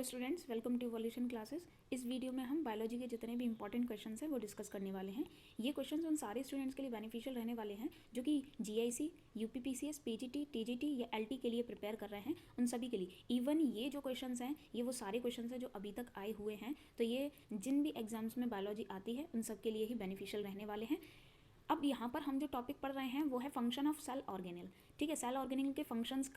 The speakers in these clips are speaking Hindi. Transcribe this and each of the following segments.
Students, welcome to evolution classes. इस वीडियो में हम बायोलॉजी के जितने भी इंपॉर्टेंट क्वेश्चंस हैं वो डिस्कस करने वाले हैं। ये क्वेश्चंस उन सारे स्टूडेंट्स के लिए बेनिफिशियल रहने वाले हैं जो कि जीआईसी, यूपीपीसीएस, पीजीटी, टीजीटी या एलटी के लिए प्रिपेयर कर रहे हैं। उन सभी के लिए इवन ये जो क्वेश्चंस हैं ये वो सारे क्वेश्चंस हैं जो अभी तक आए हुए हैं। तो ये जिन भी एग्जाम्स में बायोलॉजी आती है उन सब के लिए ही बेनिफिशियल रहने वाले हैं। अब यहाँ पर हम जो टॉपिक पढ़ रहे हैं वो है फंक्शन ऑफ सेल ऑर्गेनेल। ठीक है, सेल ऑर्गेनेल के फंक्शंस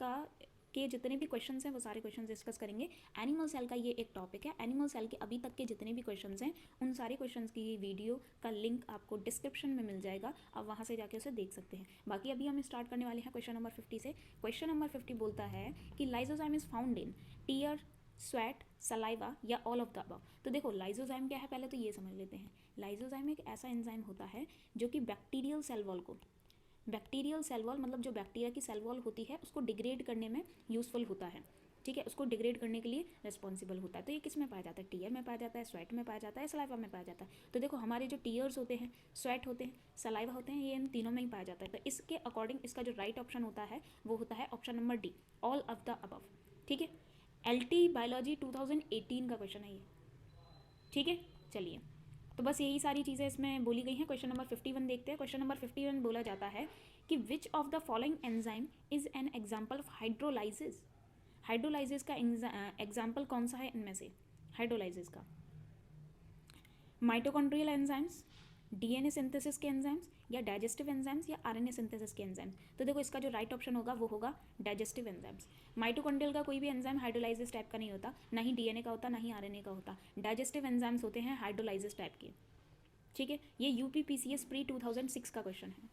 के जितने भी क्वेश्चंस हैं वो सारे क्वेश्चंस डिस्कस करेंगे। एनिमल सेल का ये एक टॉपिक है। एनिमल सेल के अभी तक के जितने भी क्वेश्चंस हैं उन सारे क्वेश्चंस की वीडियो का लिंक आपको डिस्क्रिप्शन में मिल जाएगा, आप वहाँ से जाके उसे देख सकते हैं। बाकी अभी हम स्टार्ट करने वाले हैं क्वेश्चन नंबर 50 से। क्वेश्चन नंबर 50 बोलता है कि lysozyme is found in tear, sweat, saliva या ऑल ऑफ द अबव। तो देखो लाइसोजाइम क्या है, पहले तो ये समझ लेते हैं। लाइसोजाइम एक ऐसा एंजाइम होता है जो कि बैक्टीरियल सेल वॉल को, बैक्टीरियल सेल वॉल मतलब जो बैक्टीरिया की सेल वॉल होती है उसको डिग्रेड करने में यूजफुल होता है। ठीक है, उसको डिग्रेड करने के लिए रिस्पॉन्सिबल होता है। तो ये किस में पाया जाता है? टीयर में पाया जाता है, स्वेट में पाया जाता है, सलाइवा में पाया जाता है। तो देखो हमारे जो टीयर्स होते हैं, स्वेट होते हैं, सलाइवा होते हैं, ये इन तीनों में ही पाया जाता है। तो इसके अकॉर्डिंग इसका जो राइट ऑप्शन होता है वो होता है option number D, all of the above. ठीक है, एलटी बायोलॉजी 2018 का क्वेश्चन है ये। ठीक है, चलिए, तो बस यही सारी चीज़ें इसमें बोली गई हैं। क्वेश्चन नंबर 51 देखते हैं। क्वेश्चन नंबर 51 बोला जाता है कि which of the following enzyme is an example of hydrolysis. Hydrolysis का एग्जाम्पल कौन सा है इनमें से? हाइड्रोलाइसिस का माइटोकॉन्ड्रियल एंजाइम्स, डीएनए सिंथेसिस के एंजाइम्स या डाइजेस्टिव एंजाइम्स या आरएनए सिंथेसिस के एंजाइम्स। तो देखो इसका जो राइट ऑप्शन होगा वो होगा डाइजेस्टिव एंजाइम्स। माइटोकॉन्ड्रियल का कोई भी एंजाइम हाइड्रोलाइसिस टाइप का नहीं होता, ना ही डीएनए का होता, ना ही आरएनए का होता। डाइजेस्टिव एंजाइम्स होते हैं हाइड्रोलाइसिस टाइप के। ठीक है, ये यूपीपीसीएस प्री 2006 का क्वेश्चन है।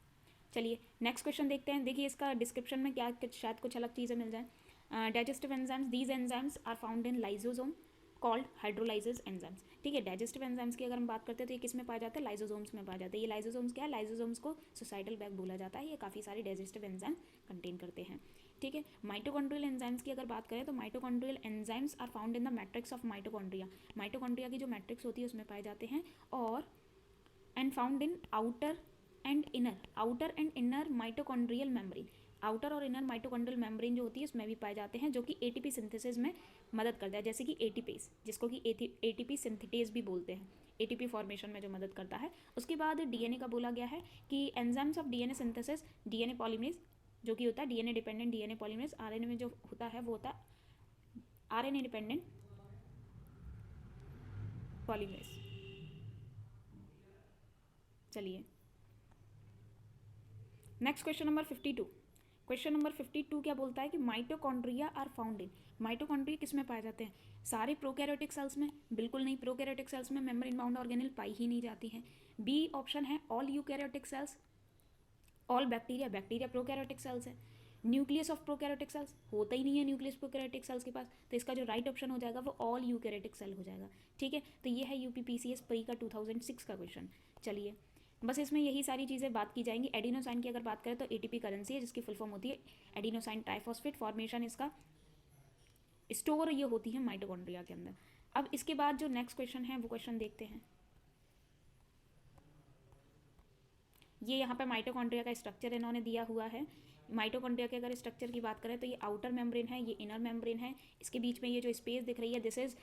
चलिए नेक्स्ट क्वेश्चन देखते हैं। देखिए इसका डिस्क्रिप्शन में क्या शायद कुछ अलग चीज़ें मिल जाए। Digestive enzymes, these enzymes are found in lysosome called hydrolysis enzymes. ठीक है, डाइजेस्टिव एंजाइम्स की अगर हम बात करते हैं तो ये किस में पाया जाता है? लाइजोसोम्स में पाया जाता है। ये लाइजोसोम्स क्या है? लाइजोसोम्स को सुसाइडल बैग बोला जाता है। ये काफ़ी सारे डाइजेस्टिव एंजाइम कंटेन करते हैं। ठीक है, माइटोकॉन्ड्रियल एंजाइम्स की अगर बात करें तो mitochondrial enzymes are found in the matrix of mitochondria. Mitochondria की जो मैट्रिक्स होती है उसमें पाए जाते हैं। और and found in outer and inner mitochondrial membrane. Outer और इनर माइटोकॉन्ड्रियल मेम्ब्रेन जो होती है उसमें भी पाए जाते हैं, जो कि एटीपी सिंथेसिस में मदद करता है, जैसे कि एटीपेज, जिसको कि एटीपी सिंथेटेज भी बोलते हैं, एटीपी फॉर्मेशन में जो मदद करता है। उसके बाद डीएनए का बोला गया है कि enzymes of DNA synthesis, DNA polymerase जो कि होता है DNA dependent DNA polymerase. RNA में जो होता है वो होता है आरएनए डिपेंडेंट पॉलीमरेज। चलिए next question number 52। Question number 52 क्या बोलता है कि mitochondria are found in. Mitochondria किस में पाए जाते हैं? सारे प्रोकैरियोटिक सेल्स में? बिल्कुल नहीं, प्रोकैरियोटिक सेल्स में मेम्ब्रेन बाउंड ऑर्गेनेल पाई ही नहीं जाती हैं। बी ऑप्शन है all eukaryotic cells, all bacteria, bacteria prokaryotic cells है। न्यूक्लियस ऑफ प्रोकैरियोटिक सेल्स होता ही नहीं है न्यूक्लियस प्रोकैरियोटिक सेल्स के पास, तो इसका जो राइट ऑप्शन हो जाएगा वो ऑल यूकैरियोटिक सेल हो जाएगा। ठीक है, तो ये है यूपीपीसीएस प्री का 2006 का क्वेश्चन। चलिए बस इसमें यही सारी चीज़ें बात की जाएंगी। एडिनोसाइन की अगर बात करें तो एटीपी करेंसी है, जिसकी फुल फॉर्म होती है एडिनोसाइन ट्राइफॉस्फेट। फॉर्मेशन इसका स्टोर ये होती है माइटोकॉन्ड्रिया के अंदर। अब इसके बाद जो नेक्स्ट क्वेश्चन है वो क्वेश्चन देखते हैं। ये यहाँ पे माइटोकॉन्ड्रिया का स्ट्रक्चर इन्होंने दिया हुआ है। माइटोकॉन्ड्रिया के अगर स्ट्रक्चर की बात करें तो ये आउटर मेम्ब्रेन है, ये इनर मेम्ब्रेन है। इसके बीच में ये जो स्पेस दिख रही है this is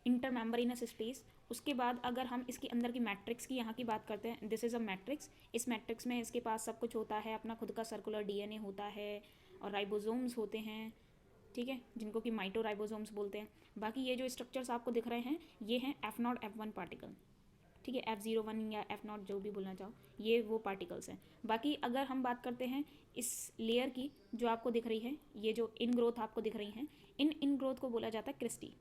inter membranes space. उसके बाद अगर हम इसके अंदर की मैट्रिक्स की यहाँ की बात करते हैं, दिस इज़ अ मैट्रिक्स। इस मैट्रिक्स में इसके पास सब कुछ होता है, अपना खुद का सर्कुलर डीएनए होता है और राइबोसोम्स होते हैं। ठीक है, जिनको कि माइटो राइबोसोम्स बोलते हैं। बाकी ये जो स्ट्रक्चर्स आपको दिख रहे हैं ये हैं F0 F1 पार्टिकल। ठीक है, F01 या F0 जो भी बोलना चाहो, ये वो पार्टिकल्स हैं। बाकी अगर हम बात करते हैं इस लेयर की जो आपको दिख रही है, ये जो इन ग्रोथ आपको दिख रही हैं, इन ग्रोथ को बोला जाता है क्रिस्टी।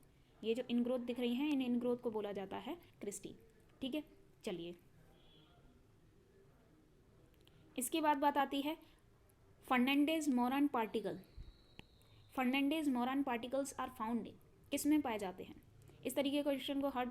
ये जो इन ग्रोथ दिख रही हैं इन ग्रोथ को बोला जाता है क्रिस्टी। ठीक है, चलिए इसके बाद बात आती है Fernandez Moran particle. Fernandez Moran particles are found in, किस में पाए जाते हैं? इस तरीके के क्वेश्चन को हर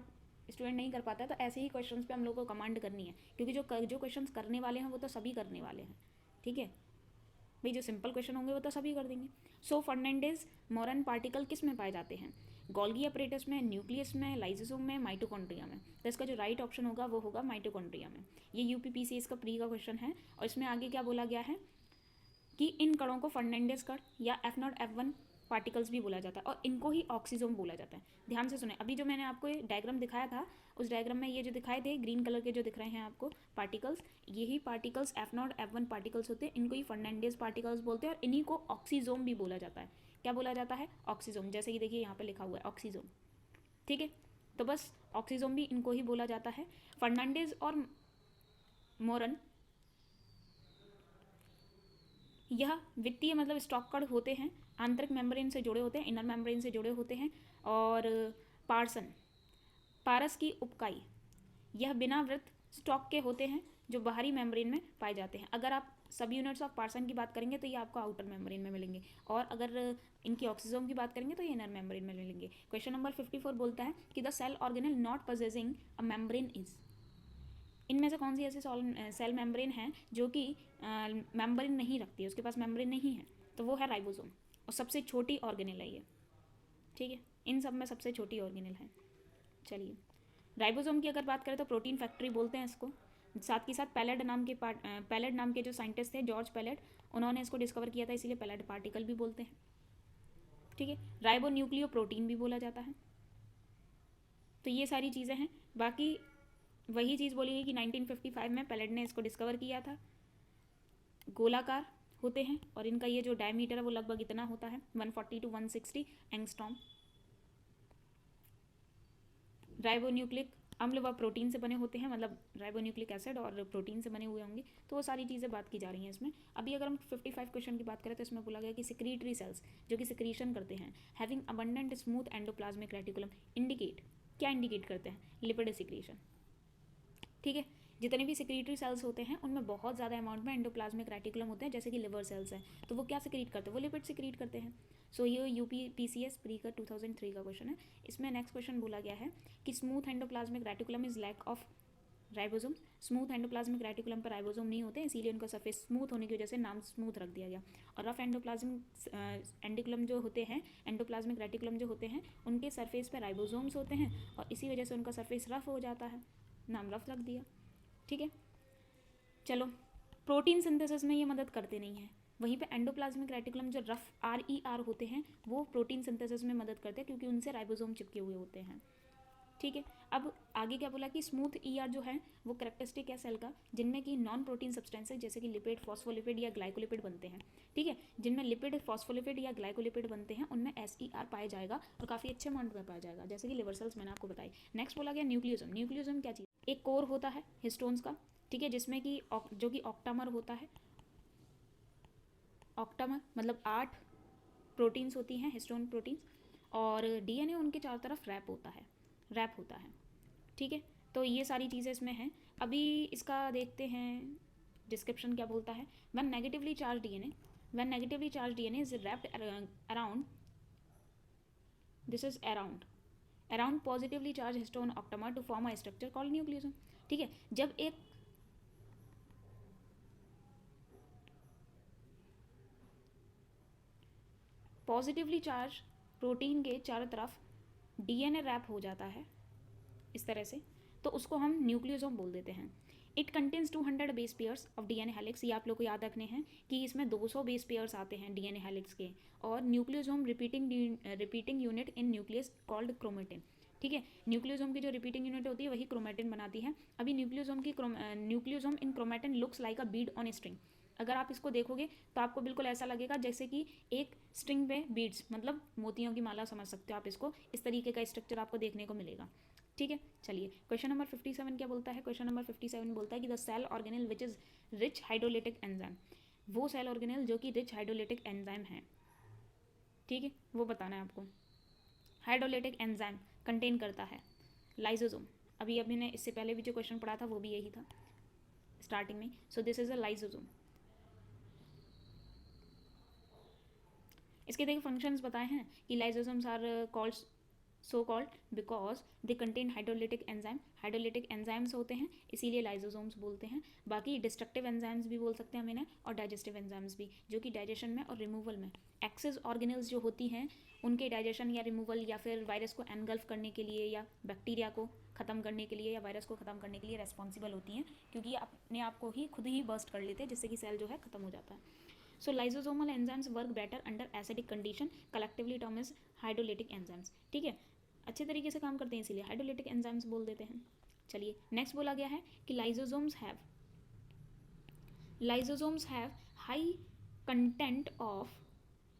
स्टूडेंट नहीं कर पाता है, तो ऐसे ही क्वेश्चंस पे हम लोग को कमांड करनी है, क्योंकि जो क्वेश्चंस करने वाले हैं वो तो सभी करने वाले हैं। ठीक है भाई, जो सिंपल क्वेश्चन होंगे वो तो सभी कर देंगे। सो फर्नांडीज मोरन पार्टिकल किस में पाए जाते हैं? गोल्गी अपरेटस में, न्यूक्लियस में, लाइसोसोम में, माइटोकॉन्ड्रिया में। तो इसका जो राइट ऑप्शन होगा वो होगा माइटोकॉन्ड्रिया में। ये यूपीपीसीएस का प्री का क्वेश्चन है। और इसमें आगे क्या बोला गया है कि इन कणों को फर्नांडीज कण या F0 F1 पार्टिकल्स भी बोला जाता है और इनको ही ऑक्सीजोम बोला जाता है। ध्यान से सुने, अभी जो मैंने आपको डायग्राम दिखाया था उस डायग्राम में ये जो दिखाए थे ग्रीन कलर के जो दिख रहे हैं आपको पार्टिकल्स, यही पार्टिकल्स F0 F1 पार्टिकल्स होते हैं, इनको ही फर्नांडीज पार्टिकल्स बोलते हैं और इन्हीं को ऑक्सीजोम भी बोला जाता है। क्या बोला जाता है? ऑक्सीजोम। जैसे कि देखिए यहाँ पे लिखा हुआ है ऑक्सीजोम, ठीक है। तो बस ऑक्सीजोम भी इनको ही बोला जाता है। फर्नांडीज और मोरन यह वित्तीय मतलब स्टॉकड होते हैं, आंतरिक मेम्ब्रेन से जुड़े होते हैं, इनर मेम्ब्रेन से जुड़े होते हैं। और पारस की उपकाई यह बिना वृत्त स्टॉक के होते हैं जो बाहरी मेम्ब्रेन में पाए जाते हैं। अगर आप सब यूनिट्स ऑफ पार्सन की बात करेंगे तो ये आपको आउटर मेम्ब्रेन में मिलेंगे, और अगर इनकी ऑक्सीजोम की बात करेंगे तो ये इनर मेम्ब्रेन में मिलेंगे। क्वेश्चन नंबर 54 बोलता है कि the cell organelle not possessing a membrane is, इनमें से कौन सी ऐसी सेल मेम्ब्रेन है जो कि मेम्ब्रेन नहीं रखती है, उसके पास मेम्ब्रेन नहीं है? तो वो है राइबोसोम, और सबसे छोटी ऑर्गेनल है ये, ठीक है। इन सब में सबसे छोटी ऑर्गेनल है। चलिए, राइबोसोम की अगर बात करें तो प्रोटीन फैक्ट्री बोलते हैं इसको। साथ ही साथ पैलेड नाम के जो साइंटिस्ट थे जॉर्ज पैलेड, उन्होंने इसको डिस्कवर किया था, इसीलिए पैलेड पार्टिकल भी बोलते हैं, ठीक है। राइबो न्यूक्लियो प्रोटीन भी बोला जाता है। तो ये सारी चीज़ें हैं। बाकी वही चीज़ बोली है कि 1955 में पैलेड ने इसको डिस्कवर किया था। गोलाकार होते हैं और इनका ये जो डायमीटर है वो लगभग इतना होता है 140 to 160 एंगस्ट्रॉम। राइबोन्यूक्लिक अम्ल व प्रोटीन से बने होते हैं, मतलब राइबोन्यूक्लिक एसिड और प्रोटीन से बने हुए होंगे। तो वो सारी चीज़ें बात की जा रही हैं इसमें। अभी अगर हम 55 क्वेश्चन की बात करें तो इसमें बोला गया कि सिक्रीटरी सेल्स जो कि सिक्रीशन करते हैं, having abundant smooth endoplasmic reticulum, indicate, क्या इंडिकेट करते हैं? लिपिड सिक्रीशन, ठीक है। जितने भी सिक्रीटरी सेल्स होते हैं उनमें बहुत ज़्यादा अमाउंट में एंडोप्लाज्मिक रेटिकुलम होते हैं, जैसे कि लिवर सेल्स हैं, तो वो क्या सिक्रीट करते हैं? वो लिपिड सिक्रीट करते हैं। सो ये UPPCS प्री का 2003 का क्वेश्चन है। इसमें नेक्स्ट क्वेश्चन बोला गया है कि smooth endoplasmic reticulum is lack of ribosome. Smooth endoplasmic reticulum पर राइबोसोम नहीं होते, इसीलिए उनका सरफेस स्मूथ होने की वजह से नाम स्मूथ रख दिया गया। और रफ एंडोप्लाज्मिक एंडिकुलम जो होते हैं, एंडोप्लाज्मिक रेटिकुलम जो होते हैं, उनके सरफेस पर राइबोसोम्स होते हैं और इसी वजह से उनका सरफेस रफ हो जाता है, नाम रफ रख दिया, ठीक है। चलो, प्रोटीन सिंथेसिस में ये मदद करते नहीं हैं। वहीं पे एंडोप्लाज्मिक रेटिकुलम जो रफ RER होते हैं वो प्रोटीन सिंथेसिस में मदद करते हैं क्योंकि उनसे राइबोसोम चिपके हुए होते हैं, ठीक है। अब आगे क्या बोला कि स्मूथ ER जो है वो कैरेक्टरिस्टिक है सेल का, जिनमें कि नॉन प्रोटीन सब्सटेंसेज जैसे कि लिपिड, फॉस्फोलिपिड या ग्लाइकोलिपिड बनते हैं, ठीक है। जिनमें लिपिड, फॉस्फोलिपिड या ग्लाइकोलिपिड बनते हैं उनमें SER पाया जाएगा और काफ़ी अच्छे अमाउंट में पाया जाएगा, जैसे कि लिवर सेल्स मैंने आपको बताई। नेक्स्ट बोला गया न्यूक्लियोसोम। न्यूक्लियोसोम क्या चीज़? एक कोर होता है हिस्टोन्स का, ठीक है, जिसमें कि जो कि ऑक्टामर होता है। ऑक्टामर मतलब 8 प्रोटीन्स होती हैं, हिस्टोन प्रोटीन्स, और DNA उनके चारों तरफ रैप होता है, ठीक है। तो ये सारी चीज़ें इसमें हैं। अभी इसका देखते हैं डिस्क्रिप्शन क्या बोलता है। When negatively charge DNA is wrapped around, this is around positively charge histone octamer to form a structure called nucleosome, ठीक है। जब एक पॉजिटिवली चार्ज प्रोटीन के चारों तरफ DNA रैप हो जाता है इस तरह से, तो उसको हम न्यूक्लियोसोम बोल देते हैं। It contains 200 base pairs of DNA helix. ये आप लोग को याद रखने हैं कि इसमें 200 बेस पेयर्स आते हैं DNA हेलिक्स के। और nucleosome repeating unit in nucleus called chromatin, ठीक है। न्यूक्लियोसोम की जो रिपीटिंग यूनिट होती है वही क्रोमेटिन बनाती है। अभी nucleosome in chromatin looks like a Beed on a string. अगर आप इसको देखोगे तो आपको बिल्कुल ऐसा लगेगा जैसे कि एक स्ट्रिंग पे बीड्स, मतलब मोतियों की माला समझ सकते हो आप इसको, इस तरीके का स्ट्रक्चर आपको देखने को मिलेगा, ठीक है। चलिए, क्वेश्चन नंबर 57 क्या बोलता है? क्वेश्चन नंबर 57 बोलता है कि the cell organelle which is rich hydrolytic enzyme, वो सेल ऑर्गेनल जो कि रिच हाइड्रोलिटिक एंजाइम है, ठीक है, वो बताना है आपको। हाइड्रोलिटिक एंजाइम कंटेन करता है लाइसोसोम। अभी ने इससे पहले भी जो क्वेश्चन पढ़ा था वो भी यही था स्टार्टिंग में। So this is a lysosome. इसके देखिए फंक्शंस बताए हैं कि lysosomes are called so called because they contain hydrolytic enzyme. Hydrolytic enzymes होते हैं इसीलिए लाइसोसोम्स बोलते हैं। बाकी डिस्ट्रक्टिव एंजाइम्स भी बोल सकते हैं हम इन्हें, और डाइजेस्टिव एंजाइम्स भी, जो कि डाइजेशन में और रिमूवल में, एक्सेस ऑर्गेनल्स जो होती हैं उनके डाइजेशन या रिमूवल, या फिर वायरस को एनगल्फ करने के लिए, या बैक्टीरिया को ख़त्म करने के लिए, या वायरस को ख़त्म करने के लिए रेस्पॉन्सिबल होती हैं, क्योंकि ये अपने आप को ही खुद ही बर्स्ट कर लेते हैं जिससे कि सेल जो है ख़त्म हो जाता है। So lysosomal enzymes work better under acidic condition, collectively term is hydrolytic enzymes. ठीक है, अच्छे तरीके से काम करते हैं इसीलिए हाइड्रोलिटिक एंजाइम्स बोल देते हैं। चलिए नेक्स्ट बोला गया है कि lysosomes have high content of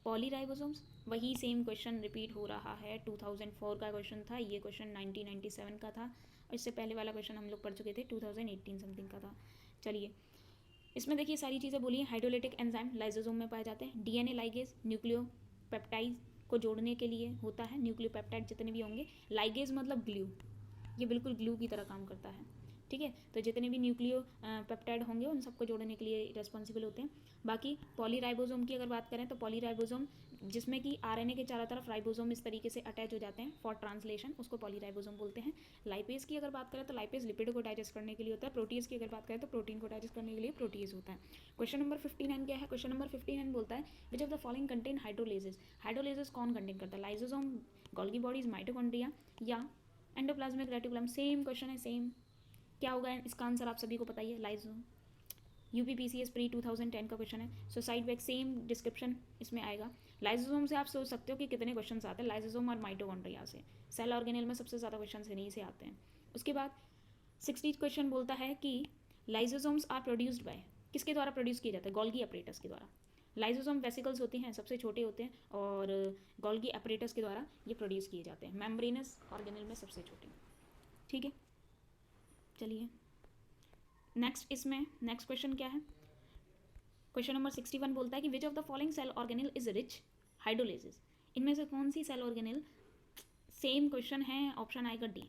polyribosomes. वही सेम क्वेश्चन रिपीट हो रहा है, 2004 का क्वेश्चन था, ये क्वेश्चन 1997 का था, और इससे पहले वाला क्वेश्चन हम लोग पढ़ चुके थे, 2018 समथिंग का था। चलिए इसमें देखिए सारी चीज़ें बोली हैं। हाइड्रोलिटिक एंजाइम लाइजोसोम में पाए जाते हैं। डीएनए लाइगेज न्यूक्लियोपेप्टाइड को जोड़ने के लिए होता है, न्यूक्लियोपेप्टाइड जितने भी होंगे। लाइगेज मतलब ग्लू, ये बिल्कुल ग्लू की तरह काम करता है। ठीक है, तो जितने भी न्यूक्लियो पेप्टाइड होंगे उन सबको जोड़ने के लिए रिस्पॉन्सिबल होते हैं। बाकी पॉलीराइबोसोम की अगर बात करें तो पॉलीराइबोसोम जिसमें कि आरएनए के चारों तरफ राइबोसोम इस तरीके से अटैच हो जाते हैं फॉर ट्रांसलेशन, उसको पॉलीराइबोसोम बोलते हैं। लाइपेज की अगर बात करें तो लाइपेज लिपिड को डाइजेस्ट करने के लिए होता है। प्रोटीज की अगर बात करें तो प्रोटीन को डाइजेस्ट करने के लिए प्रोटीज होता है। क्वेश्चन नंबर 59 क्या है? क्वेश्चन नंबर 59 बोलता है विच of the following contain hydrolases. Hydrolases कौन कंटेन करता है? लाइसोसोम, गोल्गी बॉडीज, माइटोकॉन्ड्रिया या एंडोप्लाज्मिक रेटिकुलम। सेम क्वेश्चन है, सेम। क्या होगा इसका आंसर? आप सभी को पता ही है, लाइसोसोम। यूपीपीसीएस प्री 2010 का क्वेश्चन है, so side back same description इसमें आएगा। लाइसोसोम से आप सोच सकते हो कि कितने क्वेश्चन आते हैं, लाइसोसोम और माइटोकॉन्ड्रिया से। सेल ऑर्गेनेल में सबसे ज़्यादा क्वेश्चन इन्हीं से आते हैं। उसके बाद 60 क्वेश्चन बोलता है कि लाइसोसोम्स आर प्रोड्यूस्ड बाय, किसके द्वारा प्रोड्यूस किए जाते हैं? गोल्गी अपरेटस के द्वारा। लाइसोसोम वेसिकल्स होती हैं, सबसे छोटे होते हैं, और गोल्गी अपरेटस के द्वारा ये प्रोड्यूस किए जाते हैं। मेम्ब्रेनस ऑर्गेनेल में सबसे छोटे। ठीक है, चलिए नेक्स्ट इसमें नेक्स्ट क्वेश्चन क्या है? क्वेश्चन नंबर 61 बोलता है कि which of the following cell organelle is rich hydrolases. इनमें से कौन सी सेल ऑर्गेनेल, सेम क्वेश्चन है, ऑप्शन आएगा D.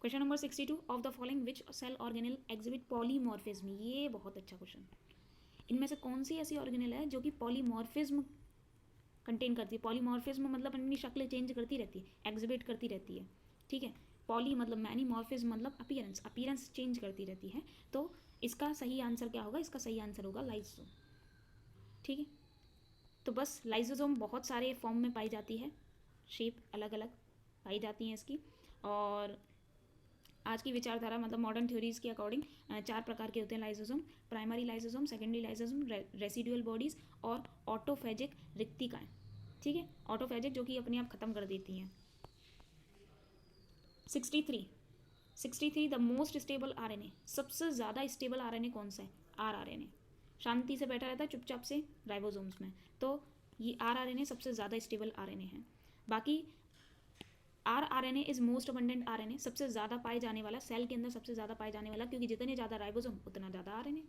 Question number 62 of the following which cell organelle exhibit polymorphism. ये बहुत अच्छा क्वेश्चन। इनमें से कौन सी ऐसी ऑर्गेनेल है जो कि पॉलीमॉर्फिज्म कंटेन करती है? पॉलीमॉर्फिज्म मतलब अपनी शक्ल चेंज करती रहती है, एग्जिबिट करती रहती है। ठीक है, पॉली मतलब मैनी, मॉर्फिज्म मतलब अपीयरेंस, अपीयरेंस चेंज करती रहती है। तो इसका सही आंसर क्या होगा? इसका सही आंसर होगा लाइसोसोम। ठीक है, तो बस लाइसोसोम बहुत सारे फॉर्म में पाई जाती है, शेप अलग अलग पाई जाती हैं इसकी। और आज की विचारधारा मतलब मॉडर्न थ्योरीज के अकॉर्डिंग 4 प्रकार के होते हैं lysosome. Primary lysosome, secondary lysosome, residual bodies और ऑटोफेजिक रिक्तिकाएं। ठीक है, ऑटोफेजिक जो कि अपने आप खत्म कर देती हैं। 63 द मोस्ट स्टेबल आरएनए, सबसे ज़्यादा स्टेबल आरएनए कौन सा है? आरआरएनए। शांति से बैठा रहता है चुपचाप से राइबोसोम्स में, तो ये आरआरएनए सबसे ज़्यादा स्टेबल आरएनए है। बाकी rRNA is most abundant RNA, सबसे ज़्यादा पाए जाने वाला, सेल के अंदर सबसे ज़्यादा पाए जाने वाला, क्योंकि जितने ज़्यादा राइबोसोम उतना ज़्यादा आरएनए।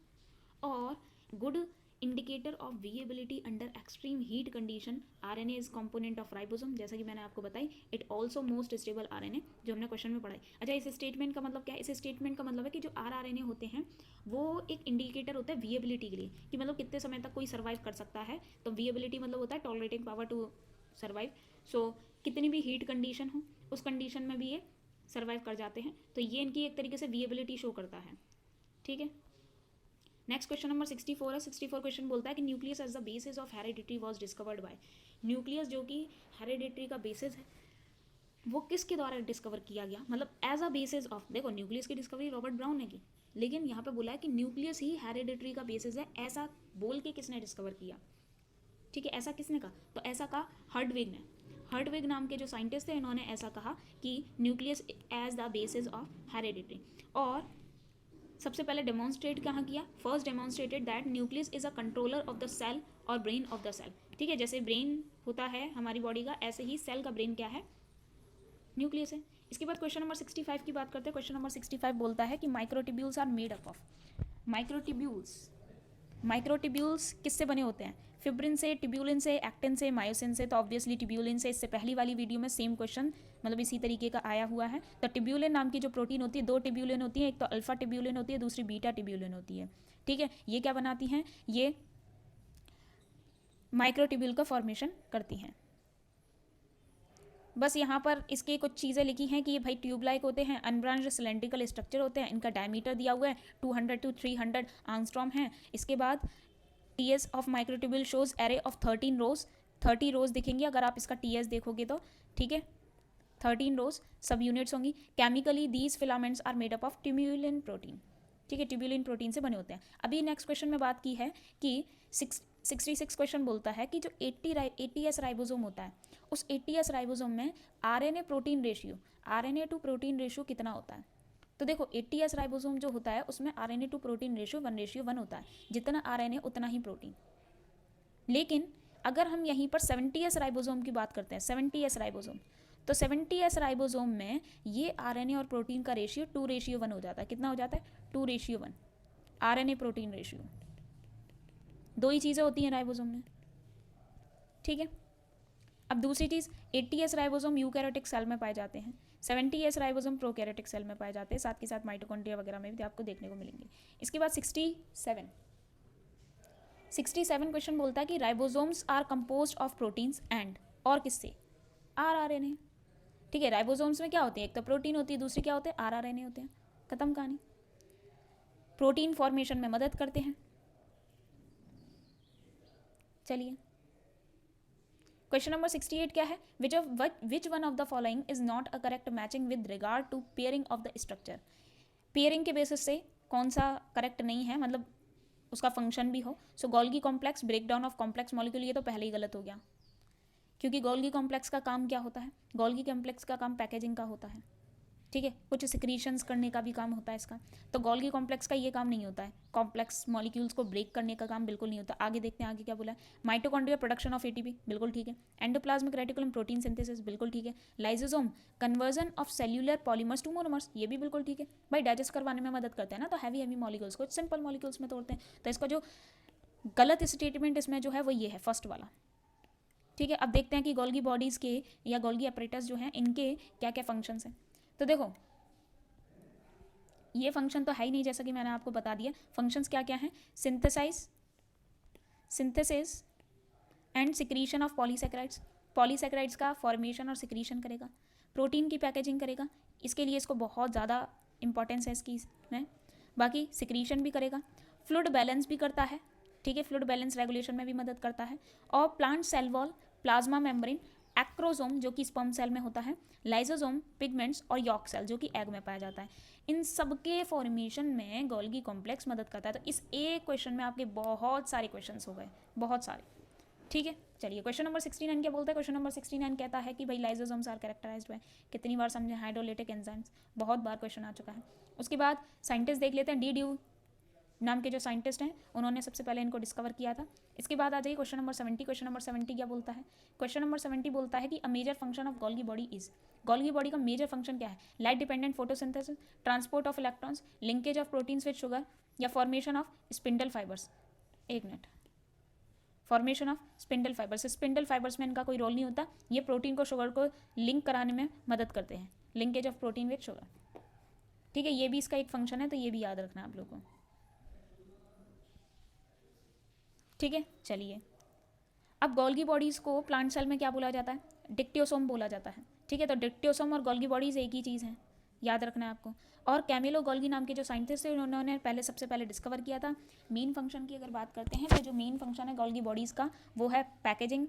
और good indicator of viability under extreme heat condition, RNA is component of ribosome, जैसा कि मैंने आपको बताई। It also most stable RNA, जो हमने क्वेश्चन में पढ़ाई। अच्छा, इस स्टेटमेंट का मतलब क्या है? इस स्टेटमेंट का मतलब है कि जो आरआरएनए होते हैं वो एक इंडिकेटर होता है विएबिलिटी के लिए, कि मतलब कितने समय तक कोई सर्वाइव कर सकता है। तो विएबिलिटी मतलब होता है टॉलरेटिंग पावर टू सर्वाइव। सो कितनी भी हीट कंडीशन हो उस कंडीशन में भी ये सर्वाइव कर जाते हैं, तो ये इनकी एक तरीके से विएबिलिटी शो करता है। ठीक है, नेक्स्ट क्वेश्चन नंबर 64 है। 64 क्वेश्चन बोलता है कि nucleus as the basis of heredity was discovered by. Nucleus जो कि हेरिडिटी का बेसिस है वो किसके द्वारा डिस्कवर किया गया? मतलब एज अ बेसिस ऑफ, देखो न्यूक्लियस की डिस्कवरी रॉबर्ट ब्राउन ने की, लेकिन यहाँ पे बोला है कि न्यूक्लियस ही हेरिडिटी का बेसिस है, ऐसा बोल के किसने डिस्कवर किया? ठीक है, ऐसा किसने कहा? तो ऐसा कहा हर्डविग ने। हर्डविग नाम के जो साइंटिस्ट थे इन्होंने ऐसा कहा कि nucleus as the basis of heredity. और सबसे पहले डेमोन्स्ट्रेट कहाँ किया? First demonstrated that nucleus is a controller of the cell और ब्रेन ऑफ द सेल। ठीक है, जैसे ब्रेन होता है हमारी बॉडी का, ऐसे ही सेल का ब्रेन क्या है? न्यूक्लियस है। इसके बाद क्वेश्चन नंबर 65 की बात करते हैं। क्वेश्चन नंबर 65 बोलता है कि microtubules are made up of. Microtubules किससे बने होते हैं? फिब्रिन से, ट्यूब्यूलिन से, एक्टिन से, मायोसिन से। तो ऑब्वियसली ट्यूब्यूलिन से। इससे पहली वाली वीडियो में सेम क्वेश्चन मतलब इसी तरीके का आया हुआ है। तो ट्यूब्यूलिन नाम की जो प्रोटीन होती है, 2 ट्यूब्यूलिन होती है, एक तो अल्फा ट्यूब्यूलिन होती है, दूसरी बीटा ट्यूब्यूलिन होती है। ठीक है, ये क्या बनाती हैं? ये माइक्रोट्यूब्यूल का फॉर्मेशन करती हैं। बस यहाँ पर इसके कुछ चीज़ें लिखी हैं कि ये भाई ट्यूब लाइक होते हैं, अनब्रांच्ड सिलेंड्रिकल स्ट्रक्चर होते हैं, इनका डायमीटर दिया हुआ है 200 to 300 एंगस्ट्रॉम है। इसके बाद TS of microtubule shows array of 13 rows, 30 rows दिखेंगी अगर आप इसका टीएस देखोगे तो। ठीक है, 13 रोज सब यूनिट्स होंगी। Chemically these filaments are made up of tubulin protein. ठीक है, ट्यूब्यूलिन प्रोटीन से बने होते हैं। अभी नेक्स्ट क्वेश्चन में बात की है कि 66 क्वेश्चन बोलता है कि जो 80S राइबोसोम होता है, उस 80S राइबोसोम में RNA protein ratio, RNA to protein ratio कितना होता है। तो देखो 80S राइबोसोम जो होता है उसमें RNA टू प्रोटीन रेशियो 1:1 होता है, जितना RNA उतना ही प्रोटीन। लेकिन अगर हम यहीं पर 70S राइबोसोम की बात करते हैं, 70S राइबोसोम, तो 70S राइबोसोम में ये RNA और प्रोटीन का रेशियो 2:1 हो जाता है। कितना हो जाता है? 2:1। RNA प्रोटीन रेशियो, दो ही चीज़ें होती हैं राइबोसोम में, ठीक है। अब दूसरी चीज़, 80S राइबोसोम यूकैरियोटिक सेल में पाए जाते हैं, 70S राइबोसोम प्रोकैरियोटिक सेल में पाए जाते हैं, साथ के साथ माइटोकॉन्ड्रिया वगैरह में भी आपको देखने को मिलेंगे। इसके बाद 67 क्वेश्चन बोलता है कि ribosomes are composed of proteins and, और किससे? RNA। ठीक है, राइबोसोम्स में क्या होती है? एक तो प्रोटीन होती है, दूसरी क्या होते हैं? RNA होते हैं। खत्म कहानी। प्रोटीन फॉर्मेशन में मदद करते हैं। चलिए क्वेश्चन नंबर 68 क्या है? Which one of the following is not a correct matching with regard to pairing of the structure. Pairing के बेसिस से कौन सा करेक्ट नहीं है, मतलब उसका फंक्शन भी हो। So Golgi complex, breakdown of complex molecule, ये तो पहले ही गलत हो गया, क्योंकि गोल्गी कॉम्प्लेक्स का काम क्या होता है? गोल्गी कॉम्प्लेक्स का काम पैकेजिंग का होता है, ठीक है, कुछ सिक्रीशंस करने का भी काम होता है इसका। तो गोल्गी कॉम्प्लेक्स का ये काम नहीं होता है, कॉम्प्लेक्स मॉलिक्यूल्स को ब्रेक करने का काम बिल्कुल नहीं होता। आगे देखते हैं आगे क्या बोला है। माइटोकॉन्ड्रिया प्रोडक्शन ऑफ ATP, बिल्कुल ठीक है। एंडोप्लाज्मिक रेटिकुलम प्रोटीन सिंथेसिस, बिल्कुल ठीक है। Lysosome conversion of cellular polymers to monomers, ये भी बिल्कुल ठीक है। भाई डाइजेस्ट करवाने में मदद करते हैं ना, तो हैवी मॉलिक्यूल्स को सिंपल मॉलिक्यूल्स में तोड़ते हैं। तो इसका जो गलत स्टेटमेंट इसमें जो है वो ये है, फर्स्ट वाला, ठीक है। अब देखते हैं कि गोल्गी बॉडीज के या गोल्गी अपरेटस जो हैं इनके क्या क्या फंक्शंस हैं। तो देखो ये फंक्शन तो है ही नहीं, जैसा कि मैंने आपको बता दिया। फंक्शंस क्या क्या हैं? Synthesis and secretion of polysaccharides, polysaccharides का फॉर्मेशन और सिक्रीशन करेगा। प्रोटीन की पैकेजिंग करेगा, इसके लिए इसको बहुत ज़्यादा इंपॉर्टेंस है इसकी में। बाकी सिक्रीशन भी करेगा, फ्लूइड बैलेंस भी करता है, ठीक है, फ्लूइड बैलेंस रेगुलेशन में भी मदद करता है। और plant cell wall, plasma membrane, acrosome जो कि स्पर्म सेल में होता है, लाइसोसोम, पिगमेंट्स और यॉर्क सेल जो कि एग में पाया जाता है, इन सबके फॉर्मेशन में गोल्गी कॉम्प्लेक्स मदद करता है। तो इस एक क्वेश्चन में आपके बहुत सारे क्वेश्चंस हो गए, बहुत सारे, ठीक है। चलिए क्वेश्चन नंबर 69 क्या बोलता है? क्वेश्चन नंबर 69 कहता है कि भाई लाइसोसोम्स आर कैरेक्टराइज्ड बाय, कितनी बार समझे? हाइड्रोलिटिक एंजाइम्स, बहुत बार क्वेश्चन आ चुका है। उसके बाद साइंटिस्ट देख लेते हैं, डी ड्यू नाम के जो साइंटिस्ट हैं उन्होंने सबसे पहले इनको डिस्कवर किया था। इसके बाद आ जाइए क्वेश्चन नंबर 70। क्वेश्चन नंबर 70 क्या बोलता है? क्वेश्चन नंबर 70 बोलता है कि a major function of Golgi body is, Golgi body का मेजर फंक्शन क्या है? Light dependent photosynthesis, transport of electrons, linkage of proteins with sugar, या फॉर्मेशन ऑफ स्पिंडल फाइबर्स। एक minute, formation of spindle fibres, spindle fibres में इनका कोई रोल नहीं होता, ये प्रोटीन को शुगर को लिंक कराने में मदद करते हैं, linkage of protein with sugar, ठीक है। ये भी इसका एक फंक्शन है, तो ये भी याद रखना आप लोगों को, ठीक है। चलिए अब गोल्गी बॉडीज़ को प्लांट सेल में क्या बोला जाता है? डिक्टियोसोम बोला जाता है, ठीक है। तो डिक्टियोसोम और गोल्गी बॉडीज एक ही चीज़ है, याद रखना है आपको। और कैमिलो गोल्गी नाम के जो साइंटिस्ट थे उन्होंने सबसे पहले डिस्कवर किया था। मेन फंक्शन की अगर बात करते हैं तो जो मेन फंक्शन है गोल्गी बॉडीज़ का वो है पैकेजिंग,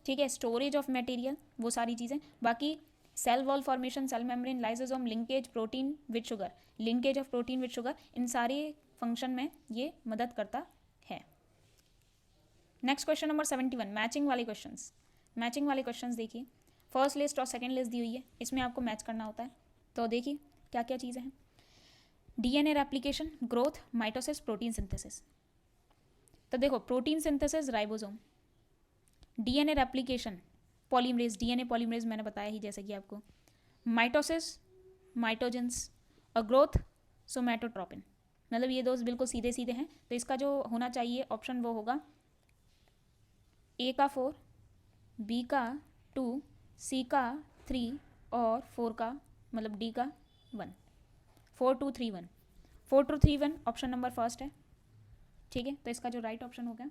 ठीक है, स्टोरेज ऑफ मटेरियल, वो सारी चीज़ें। बाकी cell wall formation, cell membrane, lysosome, linkage protein with sugar, linkage of protein with sugar, इन सारे फंक्शन में ये मदद करता है। नेक्स्ट क्वेश्चन नंबर 71, मैचिंग वाले क्वेश्चंस। मैचिंग वाले क्वेश्चंस देखिए, फर्स्ट लिस्ट और सेकंड लिस्ट दी हुई है, इसमें आपको मैच करना होता है। तो देखिए क्या क्या चीज़ें हैं। DNA replication, growth, mitosis, protein synthesis. तो देखो protein synthesis ribosome, DNA replication polymerase, DNA polymerase मैंने बताया ही जैसे कि आपको, माइटोसिस माइटोजेंस, और ग्रोथ सोमैटोट्रोपिन। मतलब ये दोस्त बिल्कुल सीधे सीधे हैं, तो इसका जो होना चाहिए ऑप्शन वो होगा A का 4, B का 2, C का 3 और 4 का मतलब D का 1, 4 2 3 1, 4 2 3 1 ऑप्शन नंबर फर्स्ट है, ठीक है। तो इसका जो राइट ऑप्शन हो गया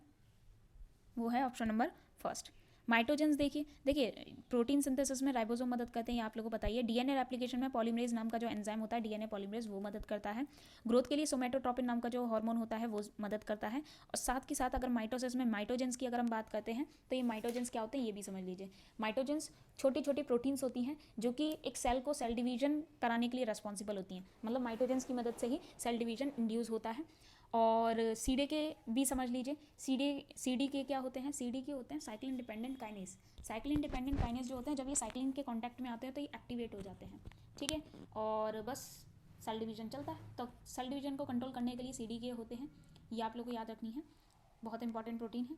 वो है ऑप्शन नंबर फर्स्ट। माइटोजेंस देखिए प्रोटीन सिंथेसिस में राइबोसोम मदद करते हैं, ये आप लोगों को बताइए। डीएनए रेप्लिकेशन में पॉलीमरेज नाम का जो एंजाइम होता है, डीएनए पॉलीमरेज, वो मदद करता है। ग्रोथ के लिए सोमेटोट्रोपिन नाम का जो हार्मोन होता है वो मदद करता है। और साथ के साथ अगर माइटोसिस में माइटोजेंस की अगर हम बात करते हैं तो ये माइटोजेंस क्या होते हैं ये भी समझ लीजिए। माइटोजेंस छोटी छोटी प्रोटीन्स होती हैं जो कि एक सेल को सेल डिवीजन कराने के लिए रेस्पॉन्सिबल होती हैं, मतलब माइटोजेंस की मदद से ही सेल डिवीजन इंड्यूस होता है। और सीडी के भी समझ लीजिए, सीडी के क्या होते हैं, सीडी के होते हैं cyclin dependent kinase. Cyclin dependent kinase जो होते हैं जब ये साइक्लिन के कांटेक्ट में आते हैं तो ये एक्टिवेट हो जाते हैं, ठीक है। और बस सेल डिवीजन चलता है। तो सेल डिवीजन को कंट्रोल करने के लिए सीडी के होते हैं, ये आप लोग को याद रखनी है, बहुत इंपॉर्टेंट प्रोटीन है।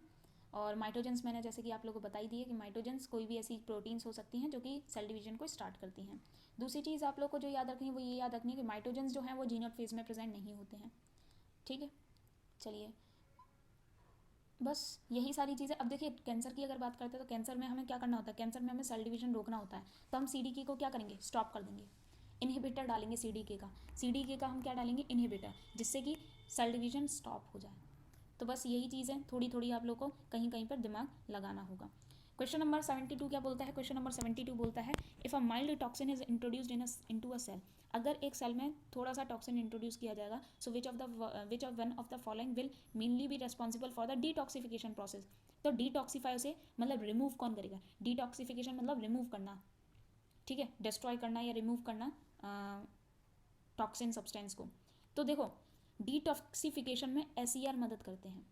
और माइटोजेंस मैंने जैसे कि आप लोगों को बताई दी है कि माइटोजेंस कोई भी ऐसी प्रोटीन्स हो सकती हैं जो कि सेल डिवीजन को स्टार्ट करती हैं। दूसरी चीज़ आप लोग को जो याद रखनी है वो ये याद रखनी है कि माइटोजेंस जो हैं वो जीनोट फेज में प्रेजेंट नहीं होते हैं, ठीक है। चलिए बस यही सारी चीज़ें। अब देखिए कैंसर की अगर बात करते हैं तो कैंसर में हमें क्या करना होता है, कैंसर में हमें सेल डिवीजन रोकना होता है। तो हम सीडीके को क्या करेंगे, स्टॉप कर देंगे, इनहिबिटर डालेंगे सीडीके का। सीडीके का हम क्या डालेंगे, इनहिबिटर, जिससे कि सेल डिवीजन स्टॉप हो जाए। तो बस यही चीज़ें थोड़ी थोड़ी आप लोग को कहीं कहीं पर दिमाग लगाना होगा। क्वेश्चन नंबर 72 क्या बोलता है, क्वेश्चन नंबर 72 बोलता है if a mild toxin is introduced into a cell, अगर एक सेल में थोड़ा सा टॉक्सिन इंट्रोड्यूस किया जाएगा, so which of one of the following will mainly be responsible for the detoxification process. तो डिटॉक्सीफाई से मतलब रिमूव कौन करेगा, डिटॉक्सिफिकेशन मतलब रिमूव करना, ठीक है, डिस्ट्रॉय करना या रिमूव करना टॉक्सिन सब्सटेंस को। तो देखो डिटॉक्सिफिकेशन में SER मदद करते हैं,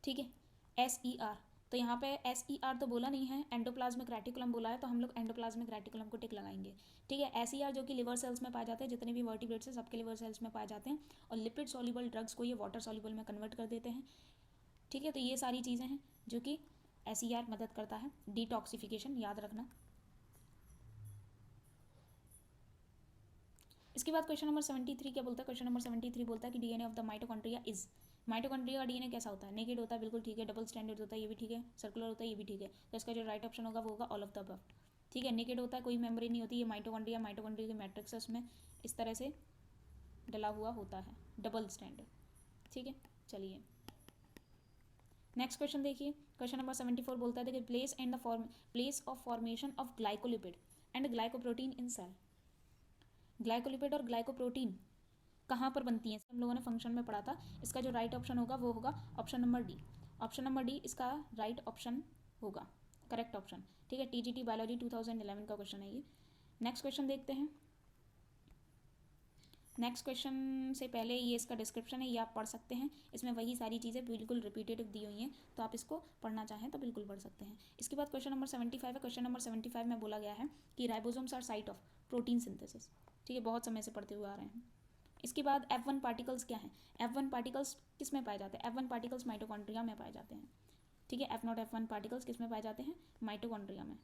ठीक है, SER। तो यहाँ पे SER तो बोला नहीं है, एंडोप्लाज्मिक रेटिकुलम बोला है, तो हम लोग एंडोप्लाज्मिक रेटिकुलम को टिक लगाएंगे, ठीक है। SER जो कि लिवर सेल्स में पाए जाते हैं, जितने भी वर्टिब्रेट्स हैं सबके लिवर सेल्स में पाए जाते हैं, और लिपिड सॉल्युबल ड्रग्स को ये वाटर सॉल्युबल में कन्वर्ट कर देते हैं, ठीक है। तो ये सारी चीज़ें हैं जो कि SER मदद करता है, डिटॉक्सिफिकेशन याद रखना। इसके बाद क्वेश्चन नंबर 73 क्या बोलता है, क्वेश्चन नंबर 73 बोलता है कि DNA of the mitochondria is, mitochondria का डीएनए कैसा होता है, नेकेड होता है, बिल्कुल ठीक है। डबल स्टैंडर्ड होता है, ये भी ठीक है। सर्कुलर होता है, ये भी ठीक है। तो इसका जो राइट ऑप्शन होगा वो होगा ऑल ऑफ द अबव, ठीक है। नेकेड होता है, कोई मेम्ब्रेन नहीं होती, ये माइटोकॉन्ड्रिया, माइटोकॉन्ड्रिया के मैट्रिक्स में इस तरह से डला हुआ होता है, डबल स्टैंडर्ड, ठीक है। चलिए नेक्स्ट क्वेश्चन देखिए, क्वेश्चन नंबर 74 बोलता है देखिए place and the place of formation of glycolipid and glycoprotein in cell. Glycolipid और ग्लाइकोप्रोटीन कहाँ पर बनती हैं, हम लोगों ने फंक्शन में पढ़ा था। इसका जो राइट ऑप्शन होगा वो होगा option number D, option number D इसका राइट ऑप्शन होगा, करेक्ट ऑप्शन, ठीक है। TGT बायोलॉजी 2011 का क्वेश्चन है ये। नेक्स्ट क्वेश्चन देखते हैं। नेक्स्ट क्वेश्चन से पहले ये इसका डिस्क्रिप्शन है, ये आप पढ़ सकते हैं, इसमें वही सारी चीज़ें बिल्कुल रिपीटेटिव दी हुई हैं, तो आप इसको पढ़ना चाहें तो बिल्कुल पढ़ सकते हैं। इसके बाद क्वेश्चन नंबर 75 है। क्वेश्चन नंबर 75 में बोला गया है कि ribosomes are site of protein synthesis, ठीक है, बहुत समय से पढ़ते हुए आ रहे हैं। इसके बाद F1 पार्टिकल्स क्या हैं, F1 पार्टिकल्स किस में पाए जाते हैं, F1 पार्टिकल्स माइटोकॉन्ड्रिया में पाए जाते हैं, ठीक है। F0 F1 पार्टिकल्स किस में पाए जाते हैं, माइटोकॉन्ड्रिया में।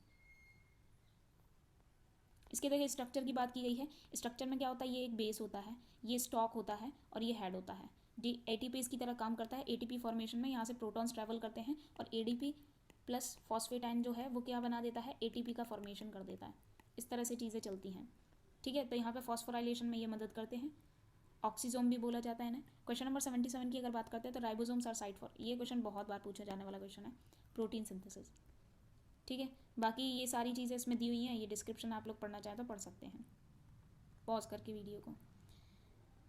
इसके देखिए स्ट्रक्चर की बात की गई है, स्ट्रक्चर में क्या होता है, ये एक बेस होता है, ये स्टॉक होता है और ये हेड होता है। ATPs की तरह काम करता है, ATP फॉर्मेशन में यहाँ से प्रोटॉन्स ट्रैवल करते हैं और ADP प्लस फॉस्फेटाइन जो है वो क्या बना देता है, ATP का फॉर्मेशन कर देता है। इस तरह से चीज़ें चलती हैं, ठीक है। तो यहाँ पे फॉस्फोराइलेशन में ये मदद करते हैं, ऑक्सीजोम भी बोला जाता है इन्हें। क्वेश्चन नंबर 77 की अगर बात करते हैं तो राइबोसोम्स आर साइट फॉर, ये क्वेश्चन बहुत बार पूछा जाने वाला क्वेश्चन है, प्रोटीन सिंथेसिस, ठीक है। बाकी ये सारी चीज़ें इसमें दी हुई हैं, ये डिस्क्रिप्शन आप लोग पढ़ना चाहें तो पढ़ सकते हैं पॉज करके वीडियो को।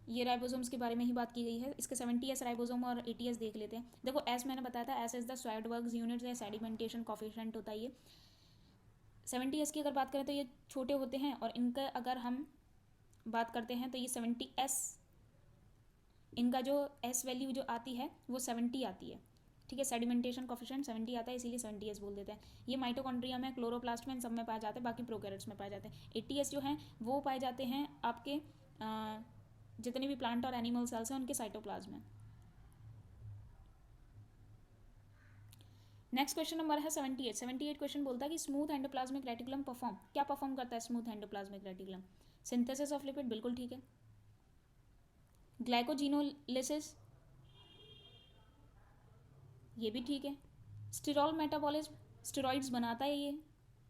ये राइबोसोम्स के बारे में ही बात की गई है। इसके 70S राइबोसोम और 80S देख लेते हैं। देखो एस मैंने बताया था, एस इज द स्वाइडबर्ग्स यूनिट या सेडिमेंटेशन कोफिशिएंट होता है ये। 70S की अगर बात करें तो ये छोटे होते हैं, और इनका अगर हम बात करते हैं तो ये 70S, इनका जो एस वैल्यू जो आती है वो 70 आती है, ठीक है। सेडिमेंटेशन कोफिशिएंट 70 आता है, इसीलिए 70S बोल देते हैं। ये माइटोकॉन्ड्रिया में, क्लोरोप्लास्ट में, इन सब में पाए जाते हैं, बाकी प्रोकैरियोट्स में पाए जाते हैं। 80S जो हैं वो पाए जाते हैं आपके जितने भी प्लांट और एनिमल सेल्स हैं उनके साइटोप्लाज्म में। नेक्स्ट क्वेश्चन नंबर है 78 क्वेश्चन बोलता है कि स्मूथ एंडोप्लाज्मिक रेटिकुलम क्या परफॉर्म करता है, smooth endoplasmic reticulum synthesis of lipid, बिल्कुल ठीक है। ग्लाइकोजिनोलिसिस, ये भी ठीक है। स्टेरॉल मेटाबॉलिज्म, स्टेरॉइड्स बनाता है ये,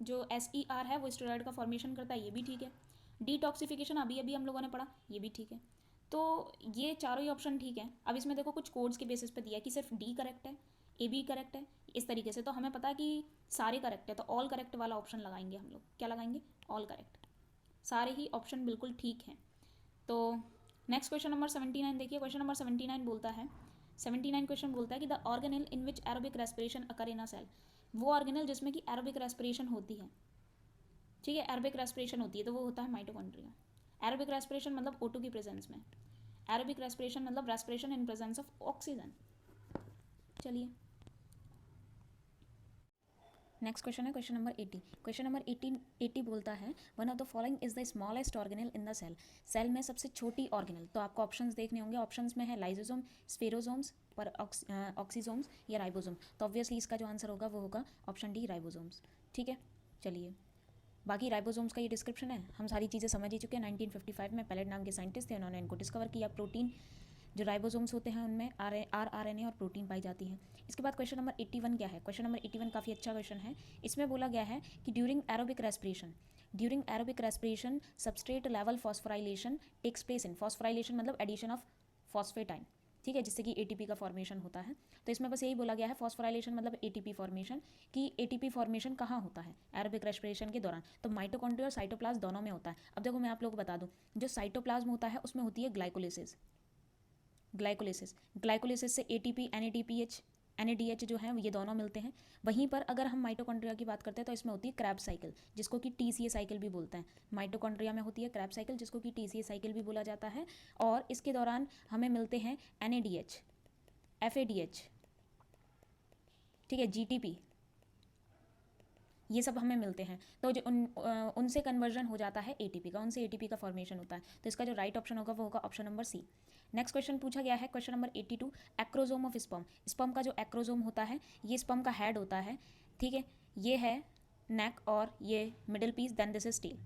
जो SER है वो स्टेरॉइड का फॉर्मेशन करता है, ये भी ठीक है। डिटॉक्सिफिकेशन अभी अभी हम लोगों ने पढ़ा, ये भी ठीक है। तो ये चारों ही ऑप्शन ठीक है। अब इसमें देखो कुछ कोड्स के बेसिस पे दिया है कि सिर्फ डी करेक्ट है, ए बी करेक्ट है, इस तरीके से। तो हमें पता है कि सारे करेक्ट है, तो ऑल करेक्ट वाला ऑप्शन लगाएंगे हम लोग। क्या लगाएंगे? ऑल करेक्ट, सारे ही ऑप्शन बिल्कुल ठीक हैं। तो नेक्स्ट क्वेश्चन नंबर 79 देखिए। क्वेश्चन नंबर 79 बोलता है, 79 क्वेश्चन बोलता है कि the organelle in which aerobic respiration occur in a cell, वो ऑर्गेनल जिसमें कि एरोबिक रेस्पिरेशन होती है, ठीक है, एरोबिक रेस्पिरेशन होती है, तो वो होता है माइटोकॉन्ड्रिया। एरोबिक रेस्पिरेशन मतलब O2 की प्रेजेंस में, एरोबिक रेस्पिरेशन मतलब respiration in presence of oxygen. चलिए नेक्स्ट क्वेश्चन है क्वेश्चन नंबर 80। क्वेश्चन नंबर 80 बोलता है one of the following is the smallest organelle in the cell. Cell में सबसे छोटी ऑर्गेनल, तो आपको ऑप्शंस देखने होंगे। ऑप्शंस में है लाइजोसोम, स्फेरोसोम्स, पर ऑक्सीसोम्स या राइबोसोम। तो ऑब्वियसली इसका जो आंसर होगा वो होगा ऑप्शन डी, राइबोसोम्स। ठीक है, चलिए बाकी राइबोसोम्स का ये डिस्क्रिप्शन है, हम सारी चीज़ें समझ ही चुके हैं। 1955 में पैलेट नाम के साइंटिस्ट थे, उन्होंने इनको डिस्कवर किया। प्रोटीन जो राइबोसोम्स होते हैं उनमें RNA और प्रोटीन पाई जाती है। इसके बाद क्वेश्चन नंबर 81 क्या है? क्वेश्चन नंबर 81 काफ़ी अच्छा क्वेश्चन है। इसमें बोला गया है कि during aerobic respiration substrate level phosphorylation takes place in. Phosphorylation मतलब एडिशन ऑफ फॉस्फेटाइन, ठीक है, जिससे कि ATP का फॉर्मेशन होता है। तो इसमें बस यही बोला गया है, फॉस्फोराइलेशन मतलब ATP फॉर्मेशन, कि ATP फॉर्मेशन कहाँ होता है? एरोबिक रेस्पिरेशन के दौरान। तो माइटोकॉन्ड्रिया और साइटोप्लाज्म दोनों में होता है। अब देखो मैं आप लोगों को बता दूं, जो साइटोप्लाज्म होता है उसमें होती है ग्लाइकोलिसिस से ATP NADH जो है ये दोनों मिलते हैं। वहीं पर अगर हम माइटोकॉन्ड्रिया की बात करते हैं तो इसमें होती है क्रैब साइकिल, जिसको कि TCA साइकिल भी बोलते हैं। माइटोकॉन्ड्रिया में होती है क्रैब साइकिल, जिसको कि TCA साइकिल भी बोला जाता है। और इसके दौरान हमें मिलते हैं NADH, FADH, ठीक है, GTP, ये सब हमें मिलते हैं। तो जो उनसे कन्वर्जन हो जाता है ATP का, उनसे ATP का फॉर्मेशन होता है। तो इसका जो राइट ऑप्शन होगा वो होगा option number C. Next question पूछा गया है question number 82, acrosome of sperm. Sperm का जो एक्रोजोम होता है ये स्पर्म का हेड होता है, ठीक है, ये है नेक और ये middle piece, then this is tail,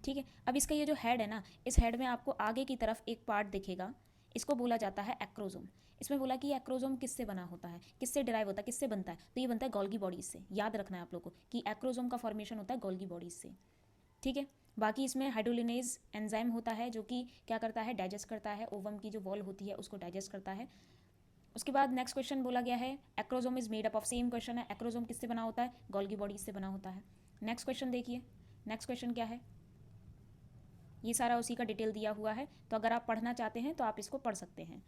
ठीक है। अब इसका ये जो हेड है ना, इस हेड में आपको आगे की तरफ एक पार्ट दिखेगा, इसको बोला जाता है एक्रोजोम। इसमें बोला कि एक्रोजोम किससे बना होता है, किससे डिराइव होता है, किससे बनता है? तो ये बनता है गोल्गी बॉडीज से। याद रखना है आप लोगों को कि एक्रोजोम का फॉर्मेशन होता है गोल्गी बॉडीज से, ठीक है। बाकी इसमें हाइड्रोलिनेज एंजाइम होता है जो कि क्या करता है? डाइजेस्ट करता है, ओवम की जो वॉल होती है उसको डाइजेस्ट करता है। उसके बाद नेक्स्ट क्वेश्चन बोला गया है acrosome is made up of, same question है, एक्रोजोम किससे बना होता है? गोल्गी बॉडीज से बना होता है। नेक्स्ट क्वेश्चन देखिए, नेक्स्ट क्वेश्चन क्या है, ये सारा उसी का डिटेल दिया हुआ है, तो अगर आप पढ़ना चाहते हैं तो आप इसको पढ़ सकते हैं।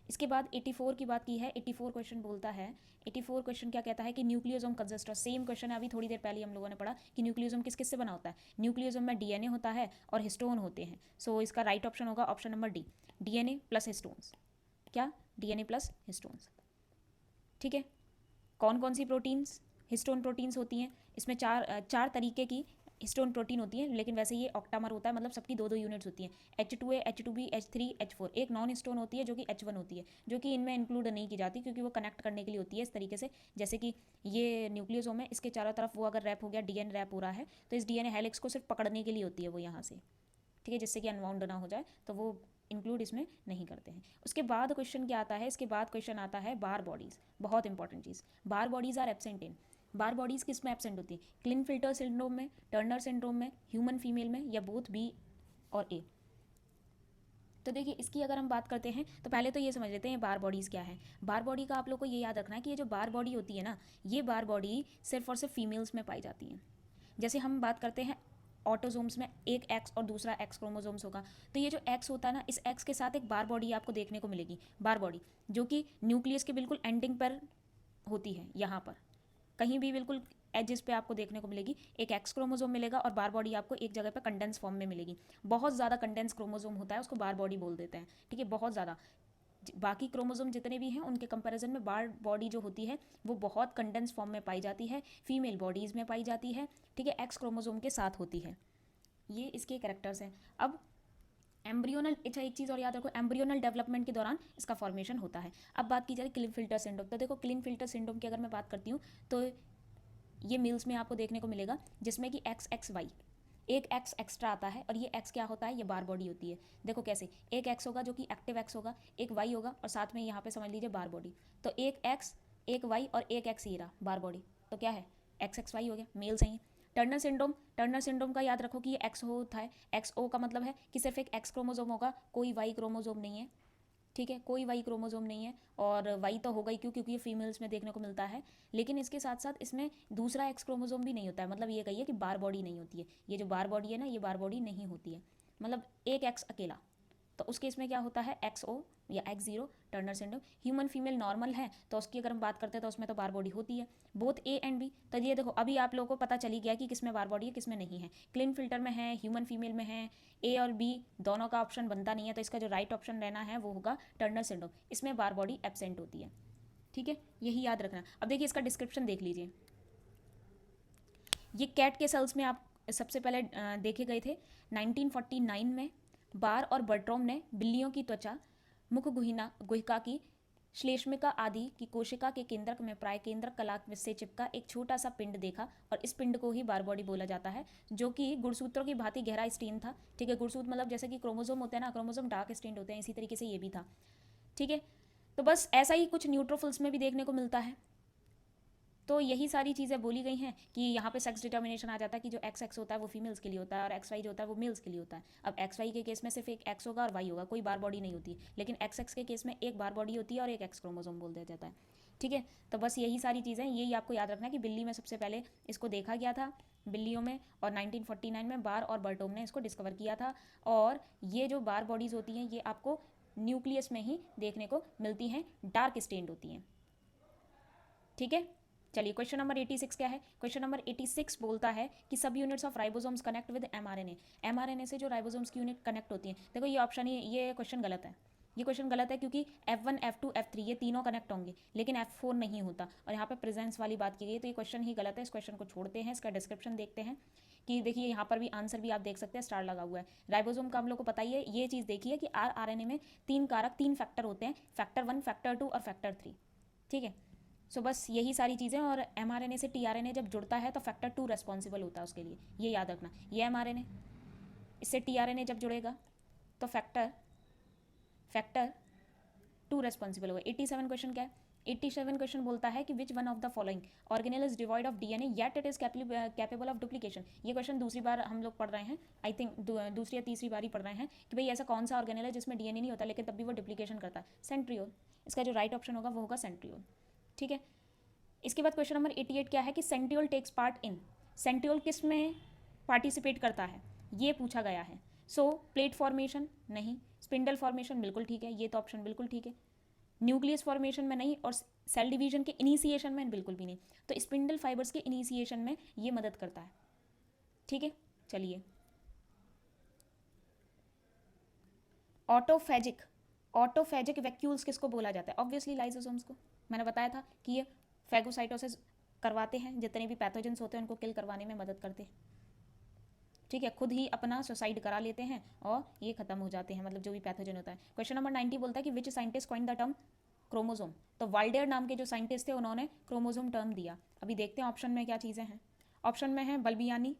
इसके बाद 84 की बात की है। 84 क्वेश्चन बोलता है, 84 क्वेश्चन क्या कहता है कि nucleosome consist of, same question है, अभी थोड़ी देर पहले हम लोगों ने पढ़ा कि न्यूक्लियोसोम किस किस से बना होता है। न्यूक्लियोसोम में DNA होता है और हिस्टोन होते हैं। सो इसका राइट ऑप्शन होगा option number D, DNA plus histones. क्या? DNA प्लस हिस्टोन्स, ठीक है। कौन कौन सी प्रोटीन्स हिस्टोन प्रोटीन्स होती हैं? इसमें चार तरीके की हिस्टोन प्रोटीन होती है, लेकिन वैसे ये ऑक्टामर होता है, मतलब सबकी दो यूनिट्स होती हैं, H2A, H2B, H3, H4। एक नॉन हिस्टोन होती है जो कि H1 होती है, जो कि इनमें इंक्लूड नहीं की जाती क्योंकि वो कनेक्ट करने के लिए होती है इस तरीके से। जैसे कि ये न्यूक्लियोसोम है, इसके चारों तरफ वो अगर रैप हो गया, DNA रैप हो रहा है, तो इस DNA हेलिक्स को सिर्फ पकड़ने के लिए होती है वो यहाँ से, ठीक है, जिससे कि अनवाउंड ना हो जाए, तो वो इंक्लूड इसमें नहीं करते हैं। उसके बाद क्वेश्चन क्या आता है? इसके बाद क्वेश्चन आता है बार बॉडीज़, बहुत इंपॉर्टेंट चीज़। Barr bodies are absent in, Barr bodies किस में एब्सेंट होती है? क्लिनफिल्टर सिंड्रोम में, टर्नर सिंड्रोम में, ह्यूमन फीमेल में, या बोथ B और A। तो देखिए इसकी अगर हम बात करते हैं तो पहले तो ये समझ लेते हैं बार बॉडीज़ क्या है। बार बॉडी का आप लोग को ये याद रखना है कि ये जो बार बॉडी होती है ना, ये बार बॉडी सिर्फ और सिर्फ फीमेल्स में पाई जाती हैं। जैसे हम बात करते हैं ऑटोजोम्स में, एक X और दूसरा X क्रोमोजोम्स होगा, तो ये जो X होता है ना, इस X के साथ एक बार बॉडी आपको देखने को मिलेगी, बार बॉडी, जो कि न्यूक्लियस के बिल्कुल एंडिंग पर होती है, यहाँ पर कहीं भी बिल्कुल एजेस पे आपको देखने को मिलेगी। एक X क्रोमोजोम मिलेगा और बार बॉडी आपको एक जगह पे कंडेंस फॉर्म में मिलेगी। बहुत ज़्यादा कंडेंस क्रोमोजोम होता है, उसको बार बॉडी बोल देते हैं, ठीक है, बहुत ज़्यादा। बाकी क्रोमोजोम जितने भी हैं उनके कंपैरिजन में बार बॉडी जो होती है वो बहुत कंडेंस फॉर्म में पाई जाती है, फीमेल बॉडीज़ में पाई जाती है, ठीक है, X क्रोमोजोम के साथ होती है। ये इसके कैरेक्टर्स हैं। अब एम्ब्रियोनल, अच्छा एक चीज़ और याद रखो, एम्ब्रियोनल डेवलपमेंट के दौरान इसका फॉर्मेशन होता है। अब बात की जाए क्लिनफिल्टर सिंड्रोम, तो देखो क्लिनफिल्टर सिंड्रोम की अगर मैं बात करती हूँ तो ये मेल्स में आपको देखने को मिलेगा, जिसमें कि XXY, एक X एक्स्ट्रा आता है, और ये X क्या होता है? ये बार बॉडी होती है। देखो कैसे, एक X होगा जो कि एक्टिव X होगा, एक Y होगा, और साथ में यहाँ पे समझ लीजिए बार बॉडी। तो एक X, एक Y और एक X ही रहा बार बॉडी, तो क्या है? XXY हो गया, मेल सही। टर्नर सिंड्रोम, टर्नर सिंड्रोम का याद रखो कि ये XO होता है। XO का मतलब है कि सिर्फ एक X क्रोमोजोम होगा, कोई Y क्रोमोजोम नहीं है, ठीक है, कोई वाई क्रोमोसोम नहीं है, और वाई तो होगा ही क्यों, क्योंकि ये फीमेल्स में देखने को मिलता है। लेकिन इसके साथ साथ इसमें दूसरा एक्स क्रोमोसोम भी नहीं होता है, मतलब ये कहिए कि बार बॉडी नहीं होती है। ये जो बार बॉडी है ना, ये बार बॉडी नहीं होती है, मतलब एक एक्स अकेला। तो उसके इसमें क्या होता है, एक्स ओ या x zero, Turner syndrome. Human female normal है तो उसकी अगर हम बात करते हैं तो उसमें तो बार बॉडी होती है, बोथ ए एंड बी। तो ये देखो अभी आप लोगों को पता चली गया कि किसमें बार बॉडी है किसमें नहीं है। क्लीन फिल्टर में है, ह्यूमन फीमेल में है, ए और बी दोनों का ऑप्शन बनता नहीं है, तो इसका जो राइट ऑप्शन रहना है वो होगा टर्नर सिंड्रोम। इसमें बार बॉडी एब्सेंट होती है, ठीक है, यही याद रखना। अब देखिए इसका डिस्क्रिप्शन देख लीजिए। ये कैट के सेल्स में आप सबसे पहले देखे गए थे 1949 में। बार और बर्ट्रॉम ने बिल्लियों की त्वचा, मुख गुहिका की श्लेष्मिका आदि की कोशिका के केंद्रक में प्राय केंद्रक कलाक से चिपका एक छोटा सा पिंड देखा, और इस पिंड को ही बार बॉडी बोला जाता है, जो कि गुणसूत्रों की भांति गहरा स्टेन था। ठीक है, गुणसूत्र मतलब जैसे कि क्रोमोसोम होते हैं ना, क्रोमोसोम डार्क स्टेन होते हैं, इसी तरीके से ये भी था। ठीक है, तो बस ऐसा ही कुछ न्यूट्रोफिल्स में भी देखने को मिलता है। तो यही सारी चीज़ें बोली गई हैं कि यहाँ पे सेक्स डिटर्मिनेशन आ जाता है कि जो एक्स एक्स होता है वो फीमेल्स के लिए होता है, और एक्स वाई जो होता है वो मेल्स के लिए होता है। अब एक्स वाई के केस में सिर्फ एक एक्स होगा और वाई होगा, कोई बार बॉडी नहीं होती। लेकिन एक्स एक्स के केस में एक बार बॉडी होती है और एक एक्स क्रोमोसोम बोल दिया जाता है। ठीक है, तो बस यही सारी चीज़ें, यही आपको याद रखना है कि बिल्ली में सबसे पहले इसको देखा गया था बिल्लियों में, और 1949 में बार और बर्टोम ने इसको डिस्कवर किया था। और ये जो बार बॉडीज़ होती हैं ये आपको न्यूक्लियस में ही देखने को मिलती हैं, डार्क स्टेन्ड होती हैं। ठीक है, चलिए क्वेश्चन नंबर 86 क्या है। क्वेश्चन नंबर 86 बोलता है कि सब units of ribosomes connect with mRNA. MRNA से जो राइबोसोम्स की यूनिट कनेक्ट होती है, देखो ये ऑप्शन ही, ये क्वेश्चन गलत है। ये क्वेश्चन गलत है क्योंकि F1, F2, F3 ये तीनों कनेक्ट होंगे, लेकिन F4 नहीं होता, और यहाँ पे प्रेजेंस वाली बात की गई, तो ये क्वेश्चन ही गलत है। इस क्वेश्चन को छोड़ते हैं, इसका डिस्क्रिप्शन देखते हैं कि देखिए यहाँ पर भी आंसर भी आप देख सकते हैं, स्टार लगा हुआ है। राइबोसोम का हम लोग को पता ही है, ये चीज़ देखिए कि आरआरएनए में 3 कारक, 3 फैक्टर होते हैं, फैक्टर 1, फैक्टर 2 और फैक्टर 3। ठीक है, सो बस यही सारी चीज़ें। और एमआरएनए से टीआरएनए जब जुड़ता है तो फैक्टर 2 रेस्पॉन्सिबल होता है उसके लिए, ये याद रखना। ये एमआरएनए इससे टीआरएनए जब जुड़ेगा तो फैक्टर 2 रेस्पॉन्सिबल होगा। 87 क्वेश्चन क्या है। 87 क्वेश्चन बोलता है कि विच one of the following organelle is devoid of DNA yet it is capable of duplication. ये क्वेश्चन दूसरी बार हम लोग पढ़ रहे हैं, आई थिंक दूसरी या तीसरी बार ही पढ़ रहे हैं कि भाई ऐसा कौन सा ऑर्गेनेल है जिसमें डीएनए नहीं होता लेकिन तब भी वो डुप्लीकेशन करता है। सेंट्रियोल, इसका जो राइट ऑप्शन होगा वो होगा सेंट्रियोल। ठीक है, इसके बाद क्वेश्चन नंबर 88 क्या है कि centriole takes part in. Centriole किस में पार्टिसिपेट करता है, ये पूछा गया है। सो प्लेट फॉर्मेशन नहीं, स्पिंडल फॉर्मेशन बिल्कुल ठीक है, ये तो ऑप्शन बिल्कुल ठीक है। न्यूक्लियस फॉर्मेशन में नहीं, और सेल डिवीजन के इनिशिएशन में बिल्कुल भी नहीं। तो स्पिंडल फाइबर्स के इनिशिएशन में ये मदद करता है। ठीक है, चलिए ऑटोफेजिक वैक्यूल्स किसको बोला जाता है। ऑब्वियसली लाइसोसोम्स को। मैंने बताया था कि ये फैगोसाइटोसिस करवाते हैं, जितने भी पैथोजेंस होते हैं उनको किल करवाने में मदद करते हैं। ठीक है, खुद ही अपना सुसाइड करा लेते हैं और ये खत्म हो जाते हैं, मतलब जो भी पैथोजन होता है। क्वेश्चन नंबर 90 बोलता है कि which scientist coined the term chromosome. तो वाल्डेयर नाम के जो साइंटिस्ट थे उन्होंने क्रोमोसोम टर्म दिया। अभी देखते हैं ऑप्शन में क्या चीज़ें हैं। ऑप्शन में है बल्बियानी,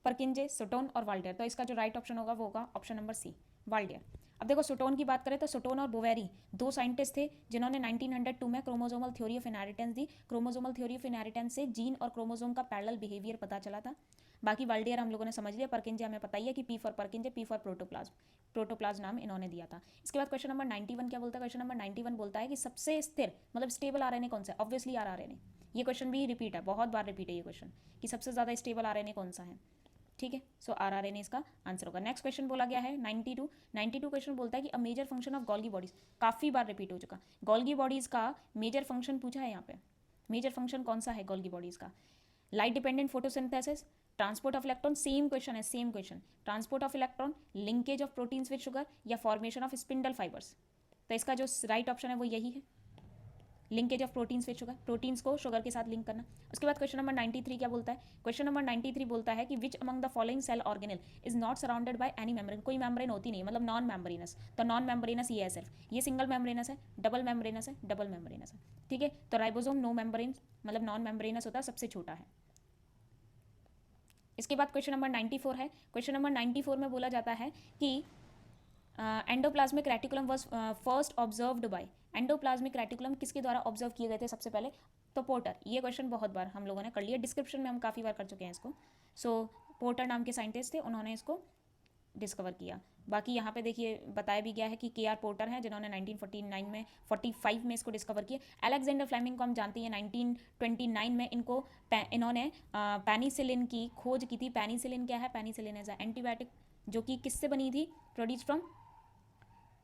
परकिंजे, सुटोन और वाल्डेयर। तो इसका जो राइट ऑप्शन होगा वो होगा ऑप्शन नंबर सी, वाल्डेयर। अब देखो सुटोन की बात करें तो सुटोन और बोवेरी 2 साइंटिस्ट थे जिन्होंने 1902 में chromosomal theory of inheritance the. Chromosomal theory of inheritance से जीन और क्रोमोसोम का पैरेलल बिहेवियर पता चला था। बाकी वाल्डियर हम लोगों ने समझ लिया। परकिंजे हमें पता ही है कि P for परकिंजे, P for protoplasm नाम इन्होंने दिया था। इसके बाद क्वेश्चन नंबर 91 क्या बोलता है। क्वेश्चन नंबर 91 बोलता है कि सबसे स्थिर मतलब स्टेबल आरएनए कौन सा है। Obviously rRNA. ये क्वेश्चन भी रिपीट है, बहुत बार रिपीट है ये क्वेश्चन कि सबसे ज़्यादा स्टेबल आरएनए कौन सा है। ठीक है, सो आरआरएनए इसका आंसर होगा। नेक्स्ट क्वेश्चन बोला गया है 92 क्वेश्चन बोलता है कि a major function of Golgi bodies. काफ़ी बार रिपीट हो चुका, गोल्गी बॉडीज़ का मेजर फंक्शन पूछा है यहाँ पे। मेजर फंक्शन कौन सा है गोल्गी बॉडीज़ का। Light dependent photosynthesis, transport of electron, same question है, same question. Transport of electron, linkage of proteins with sugar, या फॉर्मेशन ऑफ स्पिंडल फाइबर्स। तो इसका जो राइट ऑप्शन है वो यही है, linkage of proteins with sugar, proteins को शुगर के साथ लिंक करना। उसके बाद क्वेश्चन नंबर 93 क्या बोलता है। क्वेश्चन नंबर 93 बोलता है कि which among the following cell organelle is not surrounded by any membrane. कोई मेम्ब्रेन होती नहीं, मतलब नॉन मेम्ब्रेनस। तो नॉन मेम्ब्रेनस ये है सिर्फ, ये सिंगल मेम्ब्रेनस है, डबल मेम्ब्रेनस है, डबल मेम्ब्रेनस है। ठीक है, तो राइबोसोम नो मेम्ब्रेन मतलब नॉन मेम्ब्रेनस होता है, सबसे छोटा है। इसके बाद क्वेश्चन नंबर 94 है। क्वेश्चन नंबर 94 में बोला जाता है कि endoplasmic reticulum was first observed bye. Endoplasmic reticulum किसके द्वारा ऑब्जर्व किए गए थे सबसे पहले, तो पोर्टर। ये क्वेश्चन बहुत बार हम लोगों ने कर लिया, डिस्क्रिप्शन में हम काफ़ी बार कर चुके हैं इसको। सो पोर्टर नाम के साइंटिस्ट थे, उन्होंने इसको डिस्कवर किया। बाकी यहाँ पे देखिए बताया भी गया है कि के आर पोर्टर हैं जिन्होंने 1949 में 45 में इसको डिस्कवर किया। अलेक्जेंडर फ्लेमिंग को हम जानते हैं 1929 में इन्होंने पेनिसिलिन की खोज की थी। पेनिसिलिन क्या है? पेनिसिलिन एज एंटीबायोटिक, जो कि किससे बनी थी? प्रोड्यूस फ्रॉम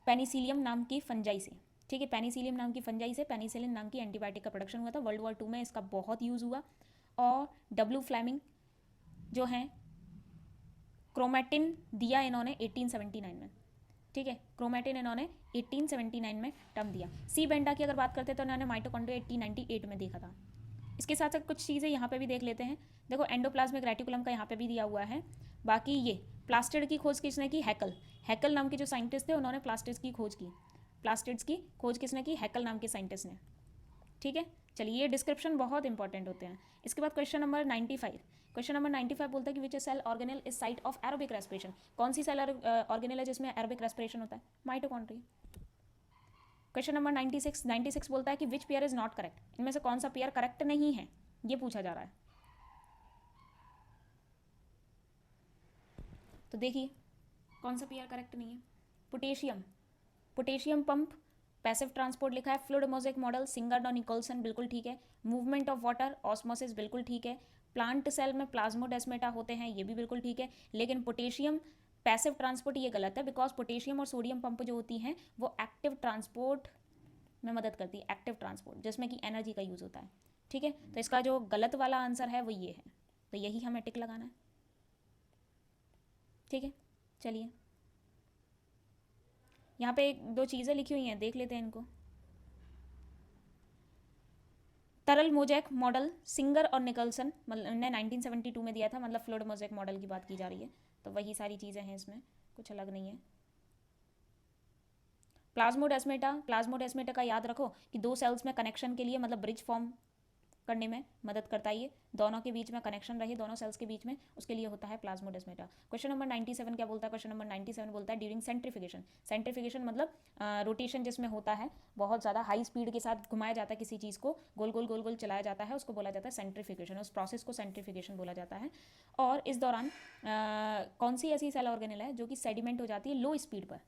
पेनिसिलियम नाम की फंजाई से। ठीक है, पेनिसिलियम नाम की फंजाई से पेनिसिलिन नाम की एंटीबायोटिक का प्रोडक्शन हुआ था। वर्ल्ड वॉर 2 में इसका बहुत यूज़ हुआ। और डब्ल्यू फ्लेमिंग जो हैं क्रोमेटिन दिया इन्होंने 1879 में। ठीक है, क्रोमेटिन इन्होंने 1879 में टर्म दिया। सी बेंडा की अगर बात करते हैं तो इन्होंने माइटोकॉन्ड्रिया 1898 में देखा था। इसके साथ साथ कुछ चीज़ें यहाँ पे भी देख लेते हैं। देखो एंडोप्लाज्मिक रेटिकुलम का यहाँ पे भी दिया हुआ है। बाकी ये प्लास्टिड की खोज किसने की? हैकल। हैकल नाम के जो साइंटिस्ट थे उन्होंने प्लास्टिड्स की खोज की। प्लास्टिड्स की खोज किसने की? हैकल नाम के साइंटिस्ट ने। ठीक है, चलिए ये डिस्क्रिप्शन बहुत इंपॉर्टेंट होते हैं। इसके बाद क्वेश्चन नंबर 95। क्वेश्चन नंबर 95 बोलता है कि which cell organelle is site of aerobic respiration. कौन सी सेल ऑर्गेनेल है जिसमें एरोबिक रेस्पिरेशन होता है? माइटोकॉन्ड्रिया। क्वेश्चन नंबर 96 बोलता है कि which pair is not correct. इनमें से कौन सा पेयर करेक्ट नहीं है, ये पूछा जा रहा है। तो देखिए कौन सा पेयर करेक्ट नहीं है। Potassium, potassium pump, passive transport लिखा है। फ्लूइड मोज़ेक मॉडल, सिंगर और निकोलसन, बिल्कुल ठीक है। मूवमेंट ऑफ वाटर, ऑस्मोसिस, बिल्कुल ठीक है। प्लांट सेल में प्लाज्मोडेस्मेटा होते हैं, ये भी बिल्कुल ठीक है। लेकिन पोटेशियम पैसिव ट्रांसपोर्ट ये गलत है, बिकॉज पोटेशियम और सोडियम पंप जो होती हैं वो एक्टिव ट्रांसपोर्ट में मदद करती है। एक्टिव ट्रांसपोर्ट जिसमें कि एनर्जी का यूज़ होता है। ठीक है, तो इसका जो गलत वाला आंसर है वो ये है, तो यही हमें टिक लगाना है। ठीक है, चलिए यहाँ पे एक दो चीज़ें लिखी हुई हैं, देख लेते हैं इनको। तरल मोजैक मॉडल सिंगर और निकलसन ने 1972 में दिया था, मतलब फ्लूइड मोजैक मॉडल की बात की जा रही है, तो वही सारी चीज़ें हैं इसमें, कुछ अलग नहीं है। प्लाज्मोडेस्मेटा का याद रखो कि दो सेल्स में कनेक्शन के लिए, मतलब ब्रिज फॉर्म करने में मदद करता है। ये दोनों के बीच में कनेक्शन रहे, दोनों सेल्स के बीच में, उसके लिए होता है प्लाज्मोडेस्मेटा। क्वेश्चन नंबर 97 क्या बोलता है? क्वेश्चन नंबर 97 बोलता है ड्यूरिंग सेंट्रीफिकेशन। सेंट्रीफिकेशन मतलब रोटेशन जिसमें होता है, बहुत ज़्यादा हाई स्पीड के साथ घुमाया जाता है किसी चीज़ को, गोल गोल गोल गोल चलाया जाता है, उसको बोला जाता है सेंट्रीफिकेशन। उस प्रोसेस को सेंट्रीफिकेशन बोला जाता है। और इस दौरान कौन सी ऐसी सेल ऑर्गेनेल है जो कि सेडिमेंट हो जाती है लो स्पीड पर?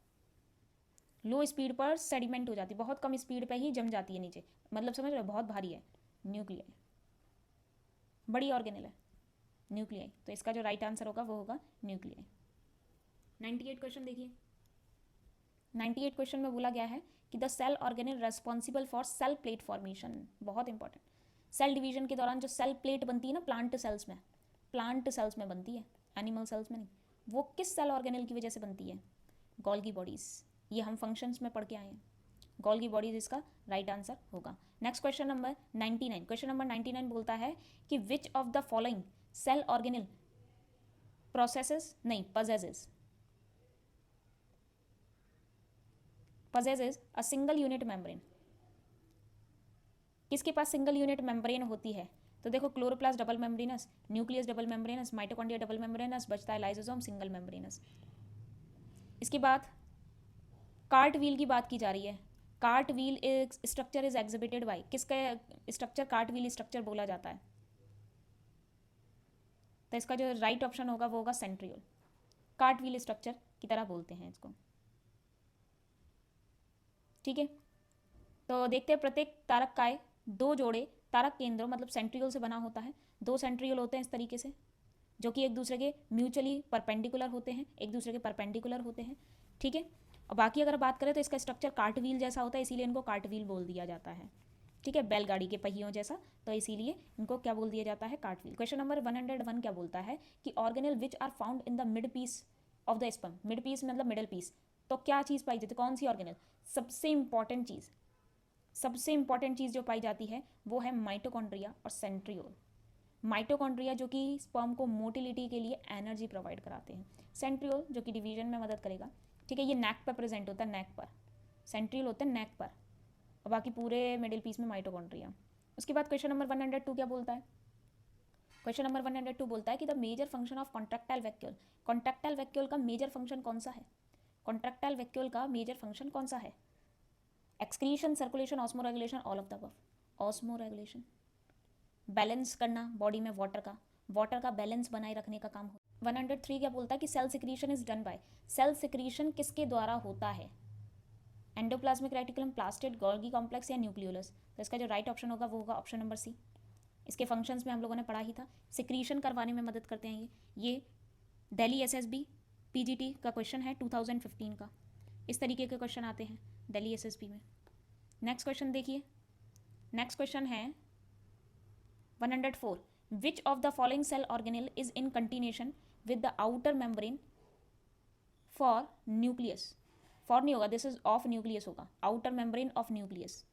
लो स्पीड पर सेडिमेंट हो जाती है, बहुत कम स्पीड पर ही जम जाती है नीचे, मतलब समझ रहे हो, बहुत भारी है। न्यूक्लियाई, बड़ी ऑर्गेनेल है न्यूक्लियाई, तो इसका जो राइट आंसर होगा वो होगा न्यूक्लियाई। 98 क्वेश्चन देखिए। 98 क्वेश्चन में बोला गया है कि the cell organelle responsible for cell plate formation, बहुत इंपॉर्टेंट। सेल डिवीजन के दौरान जो सेल प्लेट बनती है ना प्लांट सेल्स में बनती है, एनिमल सेल्स में नहीं। वो किस सेल ऑर्गेनेल की वजह से बनती है? Golgi bodies. ये हम फंक्शंस में पढ़ के आए हैं। गोल्गी बॉडीज इसका राइट आंसर होगा। Next question number 99। Question number 99 बोलता है कि which of the following cell organelle processes नहीं possesses a single unit membrane। किसके पास सिंगल यूनिट मेम्ब्रेन होती है? तो देखो chloroplast double membranous, nucleus double membranous, mitochondria double membranous, बचता है लाइसोसोम सिंगल मेम्ब्रेनस। इसके बाद कार्ट व्हील की बात की जा रही है। Cart wheel structure is exhibited by, किसका स्ट्रक्चर कार्ट व्हील स्ट्रक्चर बोला जाता है? तो इसका जो राइट ऑप्शन होगा वो होगा सेंट्रियोल। कार्ट व्हील स्ट्रक्चर की तरह बोलते हैं इसको। ठीक है, तो देखते हैं प्रत्येक तारक काय दो जोड़े तारक केंद्रों मतलब सेंट्रियोल से बना होता है। दो सेंट्रियोल होते हैं इस तरीके से, जो कि एक दूसरे के म्यूचुअली परपेंडिकुलर होते हैं, एक दूसरे के परपेंडिकुलर होते हैं। ठीक है, और बाकी अगर बात करें तो इसका स्ट्रक्चर कार्ट व्हील जैसा होता है, इसीलिए इनको कार्ट व्हील बोल दिया जाता है। ठीक है, बैलगाड़ी के पहियों जैसा, तो इसीलिए इनको क्या बोल दिया जाता है? Cart wheel. क्वेश्चन नंबर 101 क्या बोलता है कि organelle which are found in the mid piece of the sperm. Mid piece मतलब मिडल पीस, तो क्या चीज़ पाई जाती है? कौन सी ऑर्गेनेल? सबसे इंपॉर्टेंट चीज़ जो पाई जाती है वो है माइटोकॉन्ड्रिया और सेंट्रियोल। माइटोकॉन्ड्रिया जो कि स्पर्म को मोटिलिटी के लिए एनर्जी प्रोवाइड कराते हैं, सेंट्रियोल जो कि डिवीजन में मदद करेगा। ठीक है, ये नेक पर प्रेजेंट होता है, नेक पर सेंट्रियोल होता है, नेक पर, और बाकी पूरे मिडिल पीस में माइटोकॉन्ड्रिया। उसके बाद क्वेश्चन नंबर 102 क्या बोलता है? क्वेश्चन नंबर 102 बोलता है कि the major function of contractile vacuole. Contractile vacuole का मेजर फंक्शन कौन सा है? कॉन्ट्रैक्टाइल वैक्यूल का मेजर फंक्शन कौन सा है? Excretion, circulation, osmoregulation, all of the above. Osmoregulation, balance करना बॉडी में वाटर का बैलेंस बनाए रखने का काम होता है। 103 क्या बोलता है कि cell secretion is done by, cell secretion किसके द्वारा होता है, endoplasmic reticulum, plastid, Golgi complex या न्यूक्लियोलस। तो इसका जो राइट ऑप्शन होगा वो होगा ऑप्शन नंबर सी। इसके फंक्शंस में हम लोगों ने पढ़ा ही था, सिक्रीशन करवाने में मदद करते हैं ये दिल्ली एसएसबी पीजीटी का क्वेश्चन है 2015 का। इस तरीके के क्वेश्चन आते हैं दिल्ली एसएसबी में। नेक्स्ट क्वेश्चन देखिए, नेक्स्ट क्वेश्चन है 104, which of the following cell organelle is in continuation with the outer membrane for nucleus, for नहीं होगा, दिस इज ऑफ न्यूक्लियस होगा, आउटर मेम्ब्रेन ऑफ न्यूक्लियस।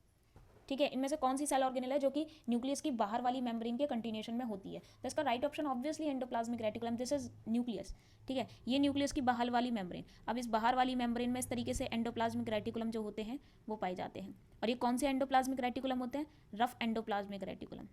ठीक है, इनमें से कौन सी सेल ऑर्गेनेल है जो कि न्यूक्लियस की बाहर वाली मेम्ब्रेन के कंटिन्यूशन में होती है। तो इसका right option obviously endoplasmic reticulum, this is nucleus. ठीक है, ये न्यूक्लियस की बाहर वाली मेम्ब्रेन। अब इस बाहर वाली मेम्ब्रेन में इस तरीके से एंडोप्लाज्मिक रेटिकुलम जो होते हैं वो पाए जाते हैं। और ये कौन से एंडोप्लाज्मिक रेटिकुलम होते हैं, rough endoplasmic reticulum,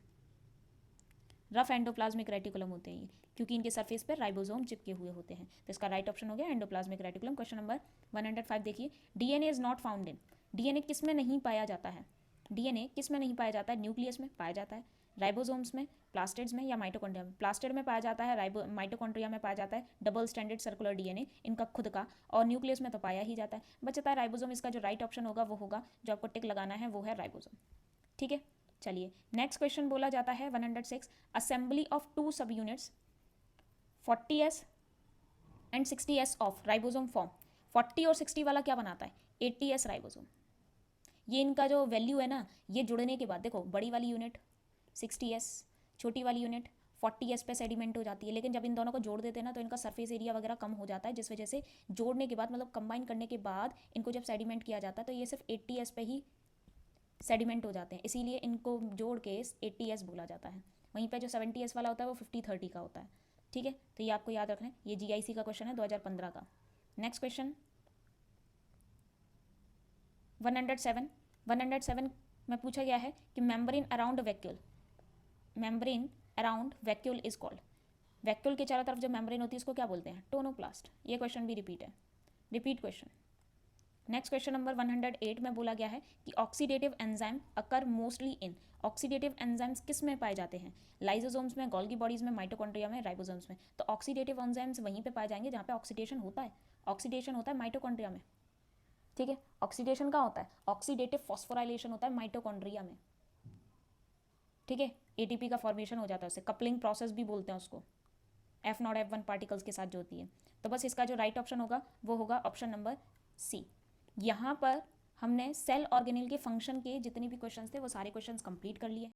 rough endoplasmic reticulum होते हैं ये, क्योंकि इनके सरफेस पर राइबोसोम चिपके हुए होते हैं। तो इसका राइट ऑप्शन हो गया एंडोप्लाज्मिक रेटिकुलम। क्वेश्चन नंबर 105 देखिए, DNA is not found in, DNA किस में नहीं पाया जाता है, डीएनए किस में नहीं पाया जाता है, न्यूक्लियस में पाया जाता है, राइबोसोम्स में, प्लास्टिड्स में या माइटोकॉन्ड्रिया में। प्लास्टिड में पाया जाता है, माइटोकॉन्ड्रिया में पाया जाता है डबल स्टैंडर्ड सर्कुलर डीएनए इनका खुद का, और न्यूक्लियस में तो पाया ही जाता है। बचता है राइबोसोम, इसका जो राइट ऑप्शन होगा वो होगा, जो आपको टिक लगाना है वो है राइबोसोम। ठीक है, चलिए नेक्स्ट क्वेश्चन बोला जाता है 106, असेंबली ऑफ टू सब units 40s and 60s of ribosome form. 40 और 60 वाला क्या बनाता है, 80s राइबोसोम। ये इनका जो वैल्यू है ना, ये जुड़ने के बाद देखो, बड़ी वाली यूनिट 60s, छोटी वाली यूनिट 40s पे सेडिमेंट हो जाती है। लेकिन जब इन दोनों को जोड़ देते हैं ना तो इनका सरफेस एरिया वगैरह कम हो जाता है, जिस वजह से जोड़ने के बाद मतलब कंबाइन करने के बाद इनको जब सेडिमेंट किया जाता है तो ये सिर्फ 80s पे ही सेडिमेंट हो जाते हैं, इसीलिए इनको जोड़ के 80s बोला जाता है। वहीं पे जो 70s वाला होता है वो 50-30 का होता है। ठीक है, तो ये आपको याद रखना है, ये जीआईसी का क्वेश्चन है 2015 का। नेक्स्ट क्वेश्चन 107 में पूछा गया है कि membrane around vacuole, membrane around vacuole is called, vacuole के चारों तरफ जो मेम्ब्रेन होती है इसको क्या बोलते हैं, टोनोप्लास्ट। ये क्वेश्चन भी रिपीट है, repeat question. Next question number 108 में बोला गया है कि oxidative enzyme occur mostly in, oxidative enzymes किस में पाए जाते हैं, लाइसोसोम्स में, गोल्गी बॉडीज में, माइटोकॉन्ड्रिया में, राइबोसोम्स में। तो ऑक्सीडेटिव एंजाइम्स वहीं पे पाए जाएंगे जहाँ पे ऑक्सीडेशन होता है, ऑक्सीडेशन होता है माइटोकॉन्ड्रिया में। ठीक है, ऑक्सीडेशन कहाँ होता है, ऑक्सीडेटिव फॉस्फोराइलेशन होता है माइटोकॉन्ड्रिया में। ठीक है, एटीपी का फॉर्मेशन हो जाता है, उसे कपलिंग प्रोसेस भी बोलते हैं उसको, F0 F1 पार्टिकल्स के साथ जो होती है। तो बस इसका जो राइट ऑप्शन होगा वो होगा ऑप्शन नंबर सी। यहाँ पर हमने सेल ऑर्गेनेल के फंक्शन के जितने भी क्वेश्चंस थे वो सारे क्वेश्चंस कंप्लीट कर लिए।